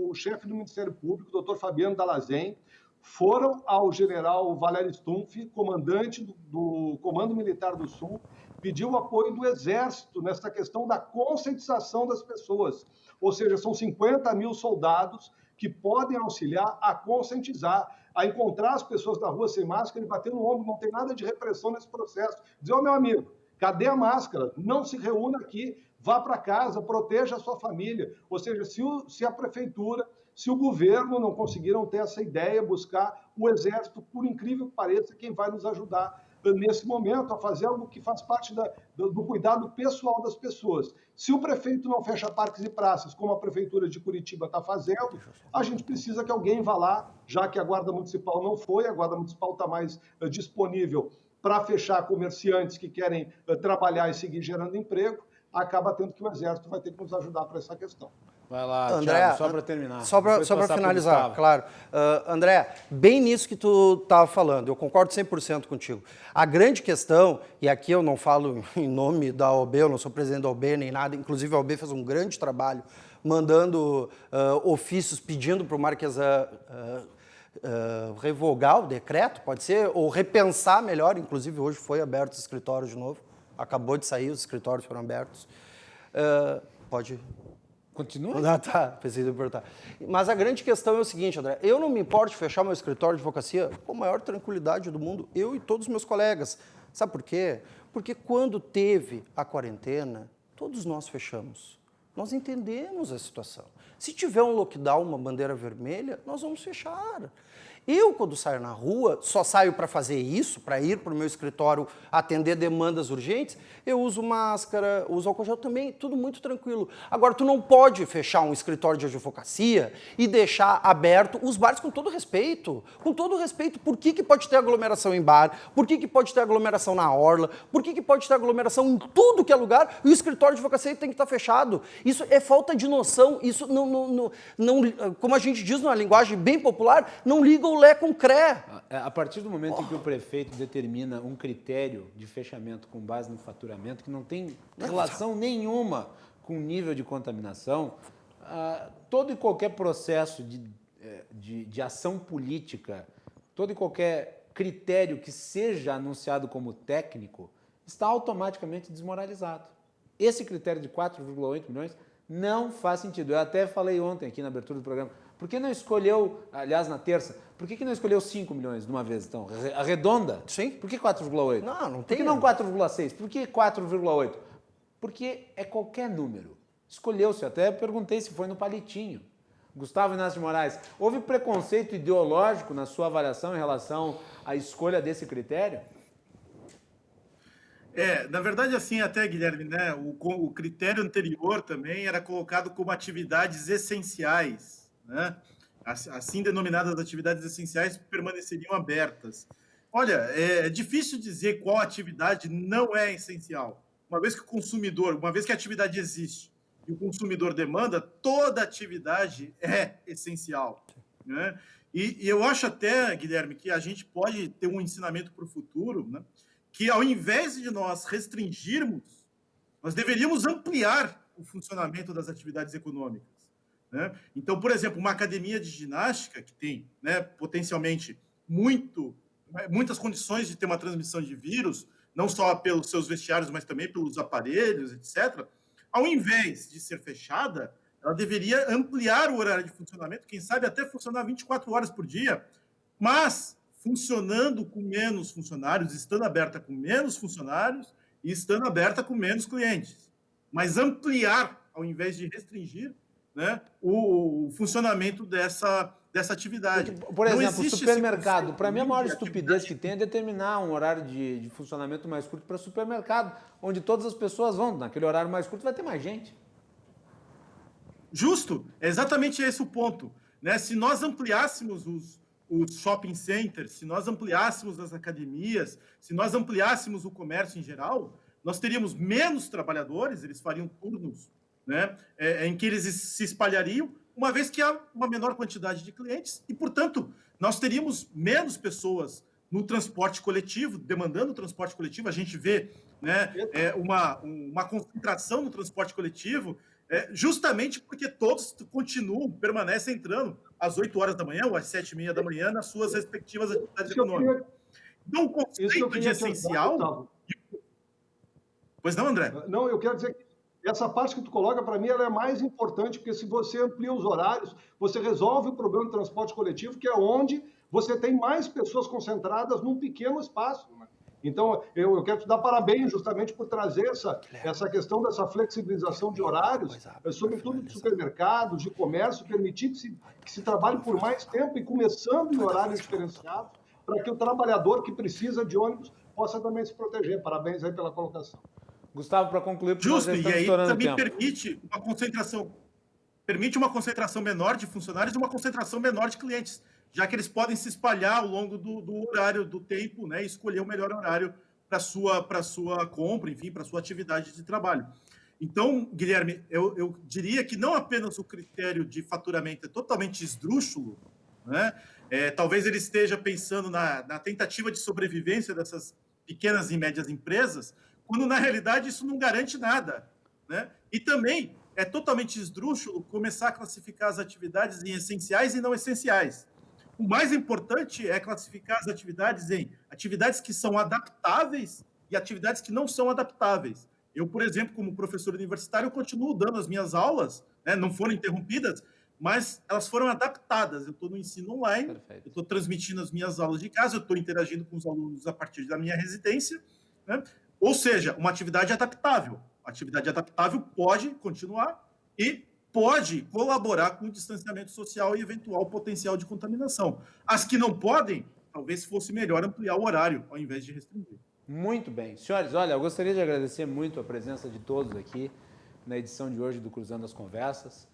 o chefe do Ministério Público, o doutor Fabiano Dallazem, foram ao general Valério Stumpf, comandante do Comando Militar do Sul, pediu o apoio do Exército nessa questão da conscientização das pessoas. Ou seja, são 50 mil soldados que podem auxiliar a conscientizar, a encontrar as pessoas na rua sem máscara e bater no ombro. Não tem nada de repressão nesse processo. Dizer, meu amigo, cadê a máscara? Não se reúna aqui, vá para casa, proteja a sua família. Ou seja, se a prefeitura, se o governo não conseguiram ter essa ideia, buscar o Exército, por incrível que pareça, quem vai nos ajudar nesse momento a fazer algo que faz parte do cuidado pessoal das pessoas. Se o prefeito não fecha parques e praças, como a prefeitura de Curitiba está fazendo, a gente precisa que alguém vá lá, já que a Guarda Municipal não foi, a Guarda Municipal está mais disponível para fechar comerciantes que querem trabalhar e seguir gerando emprego, acaba tendo que o Exército vai ter que nos ajudar para essa questão. Vai lá, André, Thiago, só para terminar. Só para finalizar, claro. André, bem nisso que tu estava falando, eu concordo 100% contigo. A grande questão, e aqui eu não falo em nome da OAB, eu não sou presidente da OAB nem nada, inclusive a OAB fez um grande trabalho mandando ofícios pedindo para o Marquesan revogar o decreto, pode ser, ou repensar melhor, inclusive hoje foi aberto o escritório de novo, acabou de sair, os escritórios foram abertos. Pode... Continua? Ah, tá, pensei em perguntar. Mas a grande questão é o seguinte, André, eu não me importo de fechar meu escritório de advocacia com a maior tranquilidade do mundo, eu e todos os meus colegas. Sabe por quê? Porque quando teve a quarentena, todos nós fechamos. Nós entendemos a situação. Se tiver um lockdown, uma bandeira vermelha, nós vamos fechar. Eu, quando saio na rua, só saio para fazer isso, para ir para o meu escritório atender demandas urgentes, eu uso máscara, uso álcool gel também, tudo muito tranquilo. Agora, tu não pode fechar um escritório de advocacia e deixar aberto os bares com todo respeito. Com todo respeito, por que pode ter aglomeração em bar? Por que pode ter aglomeração na orla? Por que pode ter aglomeração em tudo que é lugar? E o escritório de advocacia tem que estar fechado. Isso é falta de noção, isso não como a gente diz numa linguagem bem popular, não liga o lé com cré. A partir do momento em que o prefeito determina um critério de fechamento com base no faturamento, que não tem relação nenhuma com o nível de contaminação, todo e qualquer processo de ação política, todo e qualquer critério que seja anunciado como técnico, está automaticamente desmoralizado. Esse critério de 4,8 milhões não faz sentido. Eu até falei ontem aqui na abertura do programa. Por que não escolheu, aliás, na terça, por que não escolheu 5 milhões de uma vez, então? Arredonda? Sim. Por que 4,8? Não Por tem. que não 4,6? Por que 4,8? Porque é qualquer número. Escolheu-se, até perguntei se foi no palitinho. Gustavo Inácio de Moraes, houve preconceito ideológico na sua avaliação em relação à escolha desse critério? Na verdade, assim, até, Guilherme, né, o critério anterior também era colocado como atividades essenciais, né? Assim denominadas atividades essenciais permaneceriam abertas. Olha, é difícil dizer qual atividade não é essencial. Uma vez que a atividade existe e o consumidor demanda, toda atividade é essencial, né? E eu acho até, Guilherme, que a gente pode ter um ensinamento para o futuro, né? Que ao invés de nós restringirmos, nós deveríamos ampliar o funcionamento das atividades econômicas, né? Então, por exemplo, uma academia de ginástica que tem, né, potencialmente muitas condições de ter uma transmissão de vírus, não só pelos seus vestiários, mas também pelos aparelhos, etc., ao invés de ser fechada, ela deveria ampliar o horário de funcionamento, quem sabe até funcionar 24 horas por dia, mas funcionando com menos funcionários, estando aberta com menos funcionários e estando aberta com menos clientes. Mas ampliar, ao invés de restringir, né, o funcionamento dessa atividade. Por exemplo, o supermercado. Para mim, a maior estupidez que tem é determinar um horário de funcionamento mais curto para supermercado, onde todas as pessoas vão. Naquele horário mais curto vai ter mais gente. Justo. É exatamente esse o ponto, né? Se nós ampliássemos os shopping centers, se nós ampliássemos as academias, se nós ampliássemos o comércio em geral, nós teríamos menos trabalhadores, eles fariam turnos, né, em que eles se espalhariam, uma vez que há uma menor quantidade de clientes e, portanto, nós teríamos menos pessoas no transporte coletivo, demandando o transporte coletivo. A gente vê, né, uma concentração no transporte coletivo, justamente porque todos permanecem entrando às 8 horas da manhã ou às 7h30 da manhã nas suas respectivas atividades econômicas. Então, o conceito de essencial... Pois não, André? Não, eu quero dizer que essa parte que tu coloca, para mim, ela é mais importante, porque se você amplia os horários, você resolve o problema do transporte coletivo, que é onde você tem mais pessoas concentradas num pequeno espaço, né? Então, eu quero te dar parabéns justamente por trazer essa questão dessa flexibilização de horários, sobretudo de supermercados, de comércio, permitir que se trabalhe por mais tempo e começando em horários diferenciados, para que o trabalhador que precisa de ônibus possa também se proteger. Parabéns aí pela colocação. Gustavo, para concluir, porque Justo, nós já e aí estourando também tempo. permite uma concentração menor de funcionários e uma concentração menor de clientes, já que eles podem se espalhar ao longo do horário, do tempo, né, e escolher o melhor horário para sua compra, enfim, para sua atividade de trabalho. Então, Guilherme, eu diria que não apenas o critério de faturamento é totalmente esdrúxulo, né? Talvez ele esteja pensando na tentativa de sobrevivência dessas pequenas e médias empresas, quando, na realidade, isso não garante nada, né? E também é totalmente esdrúxulo começar a classificar as atividades em essenciais e não essenciais. O mais importante é classificar as atividades em atividades que são adaptáveis e atividades que não são adaptáveis. Eu, por exemplo, como professor universitário, continuo dando as minhas aulas né? Não foram interrompidas, mas elas foram adaptadas. Eu estou no ensino online, Perfeito. eu estou transmitindo as minhas aulas de casa, eu estou interagindo com os alunos a partir da minha residência, né? Ou seja, uma atividade adaptável. A atividade adaptável pode continuar e pode colaborar com o distanciamento social e eventual potencial de contaminação. As que não podem, talvez fosse melhor ampliar o horário, ao invés de restringir. Muito bem. Senhores, olha, eu gostaria de agradecer muito a presença de todos aqui na edição de hoje do Cruzando as Conversas.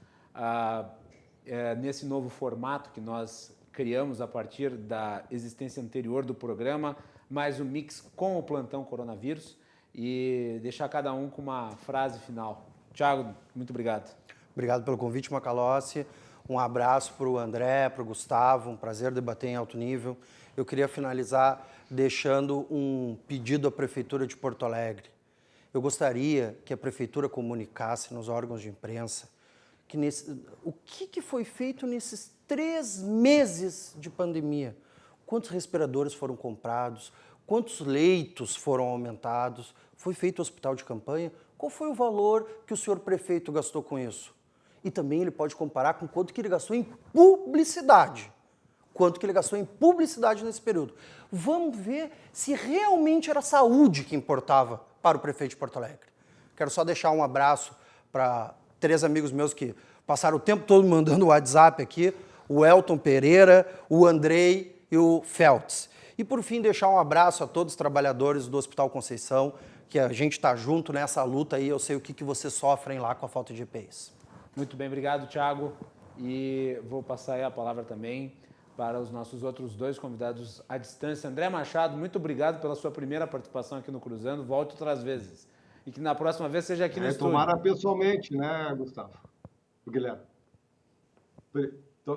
Nesse novo formato que nós criamos a partir da existência anterior do programa, mais um mix com o plantão coronavírus, e deixar cada um com uma frase final. Thiago, muito obrigado. Obrigado pelo convite, Macalossi. Um abraço para o André, para o Gustavo, um prazer debater em alto nível. Eu queria finalizar deixando um pedido à Prefeitura de Porto Alegre. Eu gostaria que a Prefeitura comunicasse nos órgãos de imprensa o que foi feito nesses 3 meses de pandemia. Quantos respiradores foram comprados, quantos leitos foram aumentados, foi feito hospital de campanha, qual foi o valor que o senhor prefeito gastou com isso? E também ele pode comparar com quanto que ele gastou em publicidade. Quanto que ele gastou em publicidade nesse período. Vamos ver se realmente era saúde que importava para o prefeito de Porto Alegre. Quero só deixar um abraço para 3 amigos meus que passaram o tempo todo mandando WhatsApp aqui, o Elton Pereira, o Andrei e o Feltz. E por fim, deixar um abraço a todos os trabalhadores do Hospital Conceição, que a gente está junto nessa luta aí, eu sei o que vocês sofrem lá com a falta de EPIs. Muito bem, obrigado, Thiago. E vou passar aí a palavra também para os nossos outros 2 convidados à distância. André Machado, muito obrigado pela sua primeira participação aqui no Cruzando. Volte outras vezes. E que na próxima vez seja aqui no estúdio. Tomara pessoalmente, né, Gustavo? Guilherme.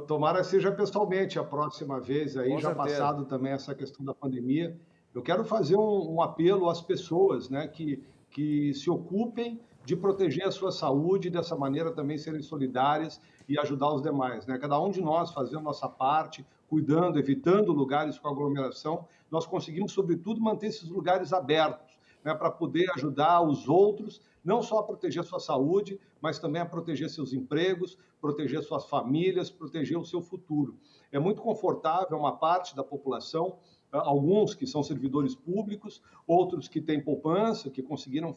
Tomara que seja pessoalmente a próxima vez, aí, Com já certeza. passado também essa questão da pandemia. Eu quero fazer um apelo às pessoas, né, que se ocupem de proteger a sua saúde e dessa maneira também serem solidárias e ajudar os demais, né? Cada um de nós fazendo nossa parte, cuidando, evitando lugares com aglomeração, nós conseguimos, sobretudo, manter esses lugares abertos, né, para poder ajudar os outros, não só a proteger a sua saúde, mas também a proteger seus empregos, proteger suas famílias, proteger o seu futuro. É muito confortável uma parte da população, alguns que são servidores públicos, outros que têm poupança, que conseguiram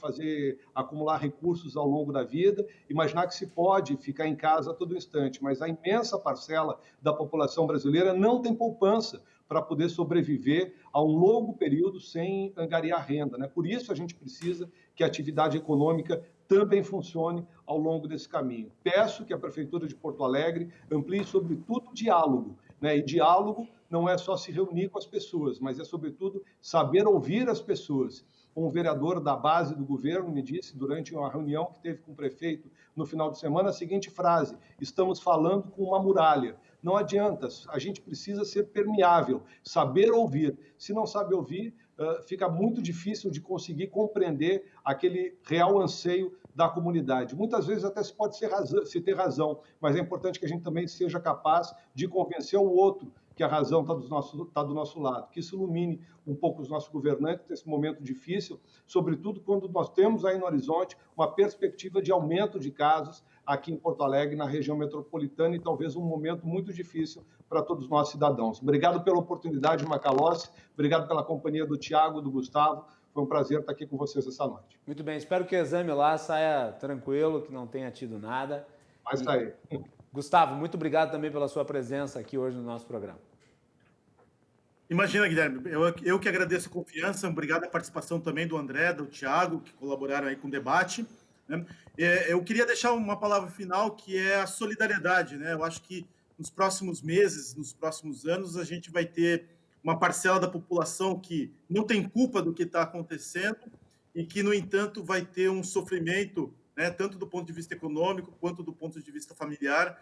acumular recursos ao longo da vida, imaginar que se pode ficar em casa a todo instante, mas a imensa parcela da população brasileira não tem poupança para poder sobreviver a um longo período sem angariar renda, né? Por isso a gente precisa que a atividade econômica também funcione ao longo desse caminho. Peço que a Prefeitura de Porto Alegre amplie, sobretudo, o diálogo, né? E diálogo não é só se reunir com as pessoas, mas é, sobretudo, saber ouvir as pessoas. Um vereador da base do governo me disse, durante uma reunião que teve com o prefeito no final de semana, a seguinte frase: estamos falando com uma muralha. Não adianta, a gente precisa ser permeável, saber ouvir. Se não sabe ouvir, fica muito difícil de conseguir compreender aquele real anseio da comunidade. Muitas vezes até se pode se ter razão, mas é importante que a gente também seja capaz de convencer o outro que a razão está do nosso lado, que isso ilumine um pouco os nossos governantes nesse momento difícil, sobretudo quando nós temos aí no horizonte uma perspectiva de aumento de casos aqui em Porto Alegre, na região metropolitana, e talvez um momento muito difícil para todos nós cidadãos. Obrigado pela oportunidade, Macalossi, obrigado pela companhia do Thiago, do Gustavo, foi um prazer estar aqui com vocês essa noite. Muito bem, espero que o exame lá saia tranquilo, que não tenha tido nada. Vai sair. Gustavo, muito obrigado também pela sua presença aqui hoje no nosso programa. Imagina, Guilherme, eu que agradeço a confiança, obrigado a participação também do André, do Thiago, que colaboraram aí com o debate, né? Eu queria deixar uma palavra final, que é a solidariedade, né? Eu acho que nos próximos meses, nos próximos anos, a gente vai ter uma parcela da população que não tem culpa do que está acontecendo e que, no entanto, vai ter um sofrimento, né, tanto do ponto de vista econômico quanto do ponto de vista familiar,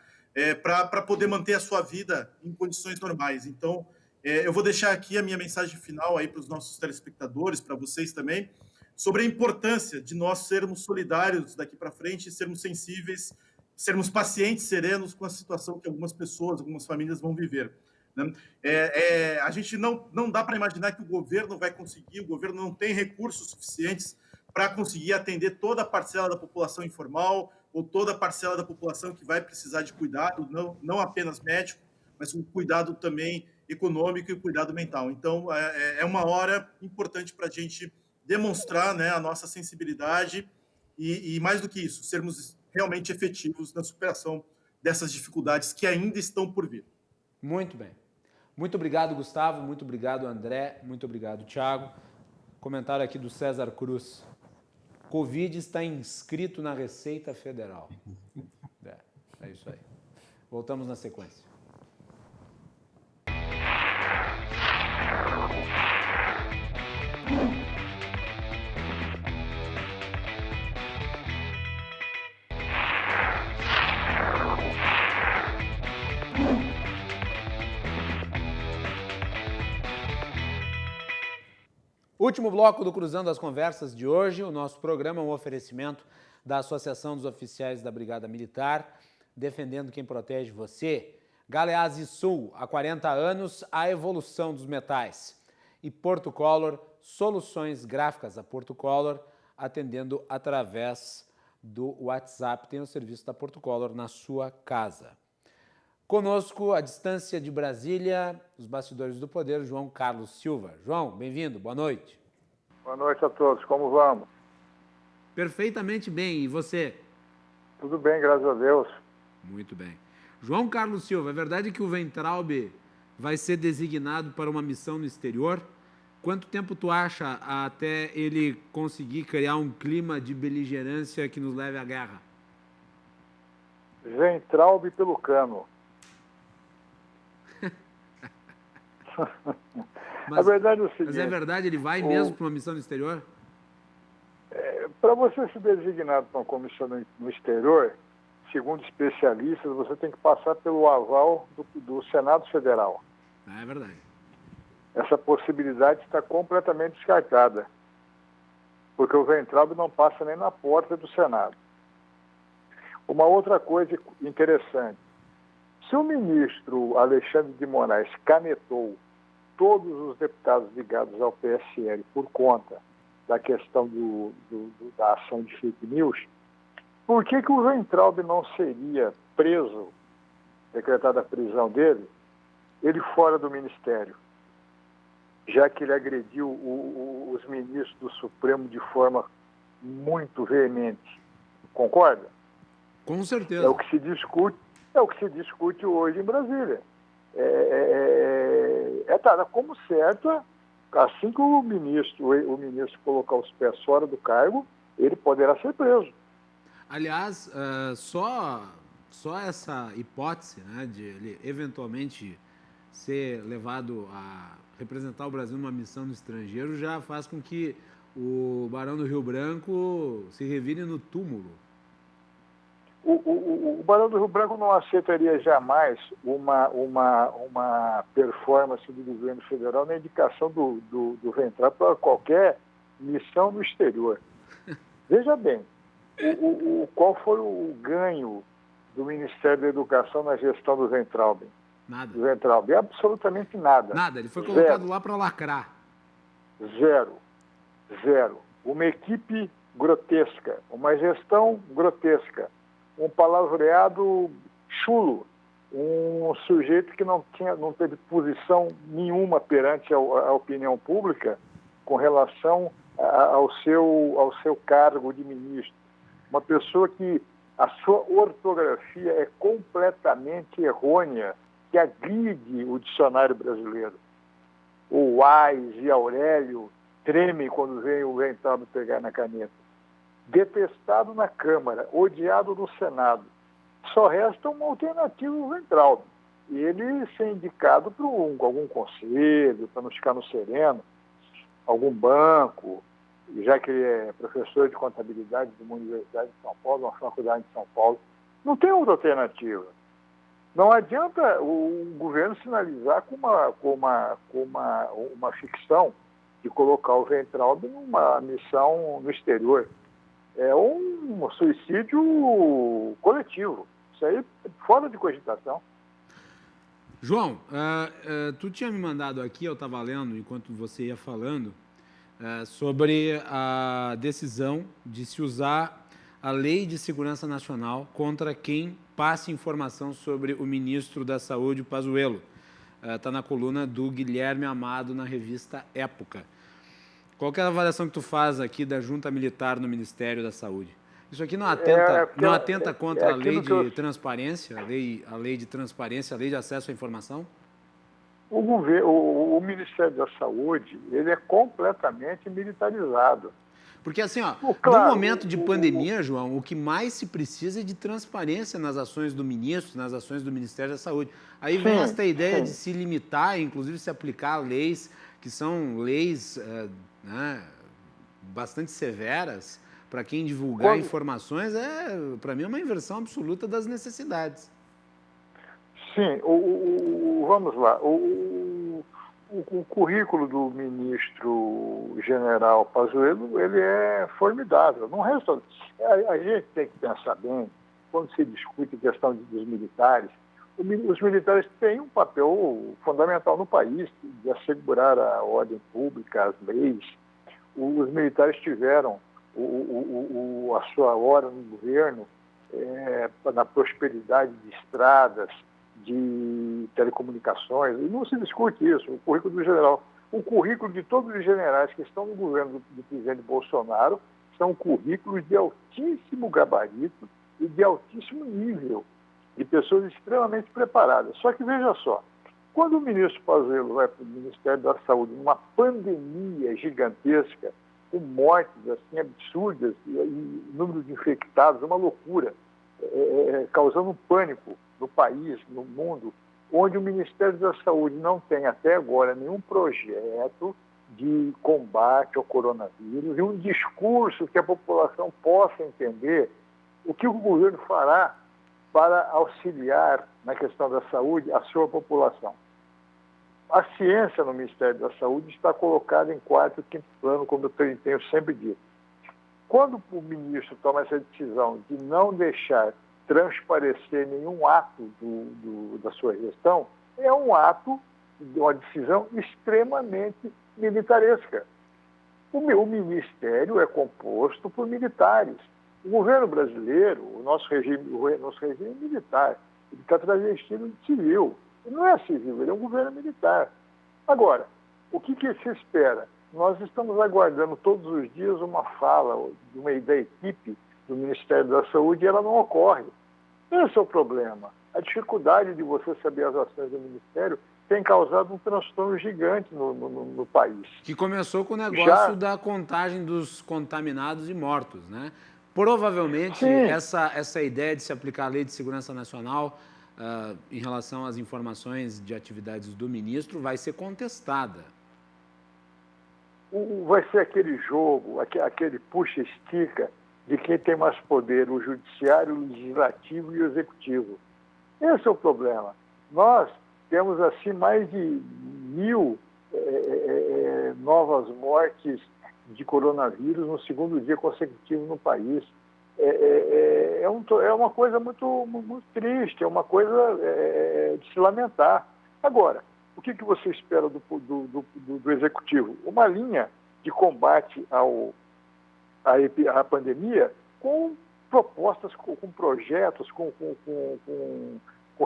para poder manter a sua vida em condições normais. Então, eu vou deixar aqui a minha mensagem final aí para os nossos telespectadores, para vocês também, sobre a importância de nós sermos solidários daqui para frente, sermos sensíveis, sermos pacientes, serenos com a situação que algumas pessoas, algumas famílias vão viver, né? A gente não dá para imaginar que o governo vai conseguir, o governo não tem recursos suficientes para conseguir atender toda a parcela da população informal ou toda a parcela da população que vai precisar de cuidado, não apenas médico, mas um cuidado também econômico e cuidado mental. Então, é uma hora importante para a gente demonstrar, né, a nossa sensibilidade e, mais do que isso, sermos realmente efetivos na superação dessas dificuldades que ainda estão por vir. Muito bem. Muito obrigado, Gustavo. Muito obrigado, André. Muito obrigado, Thiago. Comentário aqui do César Cruz. Covid está inscrito na Receita Federal. É isso aí. Voltamos na sequência. Último bloco do Cruzando as Conversas de hoje. O nosso programa é um oferecimento da Associação dos Oficiais da Brigada Militar, defendendo quem protege você. Galeazzi Sul, há 40 anos, a evolução dos metais. E Porto Color, soluções gráficas a Porto Color, atendendo através do WhatsApp. Tem o serviço da Porto Color na sua casa. Conosco, à distância de Brasília, os bastidores do poder, João Carlos Silva. João, bem-vindo, boa noite. Boa noite a todos, como vamos? Perfeitamente bem, e você? Tudo bem, graças a Deus. Muito bem. João Carlos Silva, é verdade que o Weintraub vai ser designado para uma missão no exterior? Quanto tempo tu acha até ele conseguir criar um clima de beligerância que nos leve à guerra? Weintraub pelo cano. A verdade é o seguinte... Mas é verdade, ele vai mesmo para uma missão no exterior? Para você ser designado para uma comissão no exterior, segundo especialistas, você tem que passar pelo aval do Senado Federal. É verdade. Essa possibilidade está completamente descartada, porque o Weintraub não passa nem na porta do Senado. Uma outra coisa interessante, se o ministro Alexandre de Moraes canetou todos os deputados ligados ao PSL por conta da questão da ação de fake news, por que o Weintraub não seria preso, decretada a prisão dele, ele fora do ministério, já que ele agrediu os ministros do Supremo de forma muito veemente? Concorda? Com certeza. É o que se discute hoje em Brasília. Dada como certa, assim que o ministro colocar os pés fora do cargo, ele poderá ser preso. Aliás, só essa hipótese, né, de ele eventualmente ser levado a representar o Brasil numa missão no estrangeiro já faz com que o Barão do Rio Branco se revire no túmulo. O Barão do Rio Branco não aceitaria jamais uma performance do governo federal na indicação do Weintraub para qualquer missão no exterior. Veja bem, qual foi o ganho do Ministério da Educação na gestão do Weintraub? Nada. Do Weintraub? Absolutamente nada. Nada, ele foi colocado lá para lacrar. Zero. Uma equipe grotesca, uma gestão grotesca, um palavreado chulo, um sujeito que não teve posição nenhuma perante a opinião pública com relação ao seu cargo de ministro. Uma pessoa que a sua ortografia é completamente errônea, que agride o dicionário brasileiro. O Wise e Aurélio tremem quando vem o Weintraub pegar na caneta. Detestado na Câmara, odiado no Senado. Só resta uma alternativa ao Weintraub. E ele ser indicado para algum conselho, para não ficar no sereno, algum banco, já que ele é professor de contabilidade de uma universidade de São Paulo, uma faculdade de São Paulo. Não tem outra alternativa. Não adianta o governo sinalizar com uma ficção de colocar o Weintraub numa missão no exterior. É um suicídio coletivo. Isso aí é fora de cogitação. João, tu tinha me mandado aqui, eu estava lendo enquanto você ia falando, sobre a decisão de se usar a Lei de Segurança Nacional contra quem passe informação sobre o ministro da Saúde, Pazuello. Está na coluna do Guilherme Amado na revista Época. Qual que é a avaliação que tu faz aqui da junta militar no Ministério da Saúde? Isso aqui não atenta contra a lei de transparência, a lei de transparência, a lei de acesso à informação? O Ministério da Saúde, ele é completamente militarizado. Porque assim, no momento de pandemia, João, o que mais se precisa é de transparência nas ações do ministro, nas ações do Ministério da Saúde. Aí vem esta ideia de se limitar, inclusive se aplicar leis que são leis bastante severas para quem divulgar informações, para mim, é uma inversão absoluta das necessidades. Sim, vamos lá. O currículo do ministro general Pazuello, ele é formidável. Não resta, a gente tem que pensar bem, quando se discute a questão dos militares, os militares têm um papel fundamental no país, de assegurar a ordem pública, as leis. Os militares tiveram a sua hora no governo, na prosperidade de estradas, de telecomunicações, e não se discute isso. O currículo do general, o currículo de todos os generais que estão no governo do presidente Bolsonaro são currículos de altíssimo gabarito e de altíssimo nível, de pessoas extremamente preparadas. Só que veja só, quando o ministro Pazuello vai para o Ministério da Saúde, numa pandemia gigantesca, com mortes assim absurdas, e número de infectados, uma loucura, causando um pânico no país, no mundo, onde o Ministério da Saúde não tem até agora nenhum projeto de combate ao coronavírus e um discurso que a população possa entender o que o governo fará para auxiliar na questão da saúde a sua população. A ciência no Ministério da Saúde está colocada em quarto e quinto plano, como eu tenho sempre dito. Quando o ministro toma essa decisão de não deixar transparecer nenhum ato da sua gestão, é um ato, uma decisão extremamente militaresca. O ministério é composto por militares. O governo brasileiro, o nosso regime é militar, ele está travestido de civil. Ele não é civil, ele é um governo militar. Agora, o que se espera? Nós estamos aguardando todos os dias uma fala da equipe do Ministério da Saúde e ela não ocorre. Esse é o problema. A dificuldade de você saber as ações do Ministério tem causado um transtorno gigante no país. Que começou com o negócio da contagem dos contaminados e mortos, né? Provavelmente, essa ideia de se aplicar a Lei de Segurança Nacional em relação às informações de atividades do ministro vai ser contestada. Vai ser aquele jogo, aquele puxa-estica de quem tem mais poder, o judiciário, o legislativo e o executivo. Esse é o problema. Nós temos, assim, mais de 1.000 novas mortes de coronavírus no segundo dia consecutivo no país. É uma coisa muito, muito triste, é uma coisa de se lamentar. Agora, o que você espera do executivo? Uma linha de combate à pandemia com propostas, com projetos, com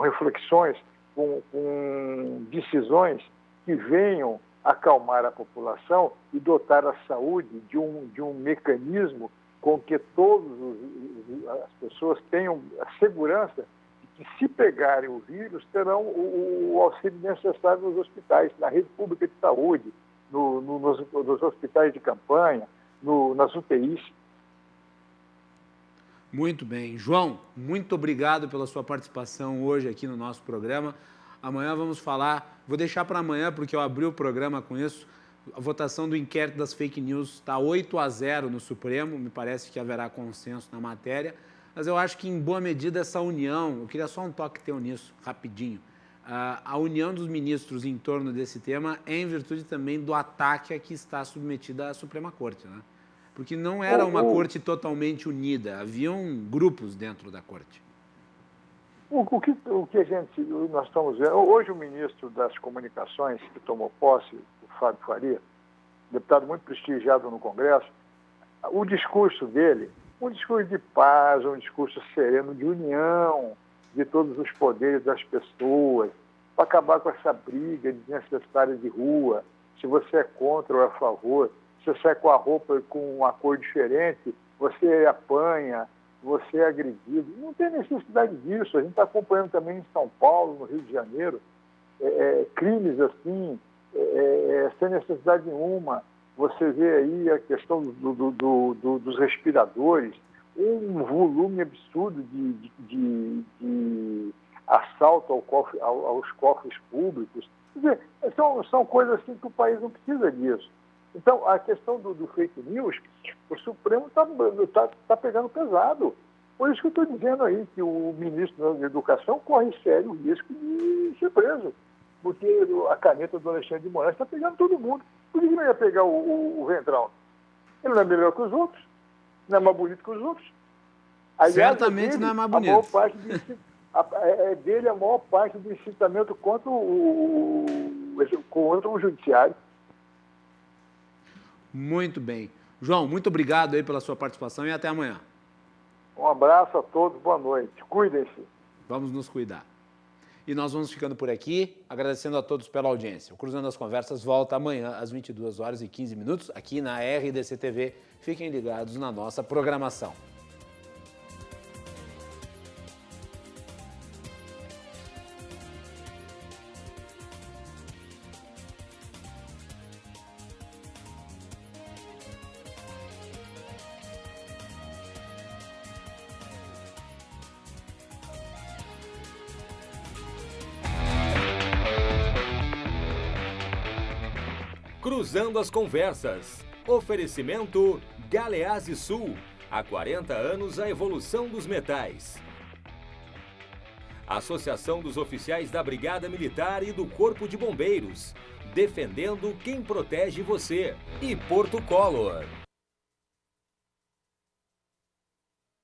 reflexões, com decisões que venham acalmar a população e dotar a saúde de um mecanismo com que todas as pessoas tenham a segurança de que, se pegarem o vírus, terão o auxílio necessário nos hospitais, na rede pública de saúde, nos hospitais de campanha, nas UTIs. Muito bem. João, muito obrigado pela sua participação hoje aqui no nosso programa. Amanhã vamos falar, vou deixar para amanhã porque eu abri o programa com isso, a votação do inquérito das fake news está 8-0 no Supremo, me parece que haverá consenso na matéria, mas eu acho que em boa medida essa união, eu queria só um toque teu nisso, rapidinho, a união dos ministros em torno desse tema é em virtude também do ataque a que está submetida a Suprema Corte, né? Porque não era uma corte totalmente unida, haviam grupos dentro da corte. O que nós estamos vendo, hoje o ministro das Comunicações, que tomou posse, o Fábio Faria, deputado muito prestigiado no Congresso, o discurso dele, um discurso de paz, um discurso sereno, de união de todos os poderes das pessoas, para acabar com essa briga desnecessária de rua, se você é contra ou é a favor, se você sai com a roupa com uma cor diferente, você apanha, você é agredido. Não tem necessidade disso. A gente está acompanhando também em São Paulo, no Rio de Janeiro, crimes assim, sem necessidade nenhuma. Você vê aí a questão dos respiradores, um volume absurdo de assalto aos cofres públicos. Quer dizer, são coisas assim que o país não precisa disso. Então, a questão do fake news, o Supremo está pegando pesado. Por isso que eu estou dizendo aí que o ministro da Educação corre sério risco de ser preso. Porque a caneta do Alexandre de Moraes está pegando todo mundo. Por que não ia pegar o Ventrão? Ele não é melhor que os outros? Não é mais bonito que os outros? Aliás, certamente não é mais bonito. Dele a maior parte do incitamento contra o judiciário. Muito bem. João, muito obrigado aí pela sua participação e até amanhã. Um abraço a todos, boa noite. Cuidem-se. Vamos nos cuidar. E nós vamos ficando por aqui, agradecendo a todos pela audiência. O Cruzando as Conversas volta amanhã às 22h15, aqui na RDC TV. Fiquem ligados na nossa programação. Cruzando as Conversas. Oferecimento Galeazzi Sul. Há 40 anos a evolução dos metais. Associação dos Oficiais da Brigada Militar e do Corpo de Bombeiros. Defendendo quem protege você. E Porto Color.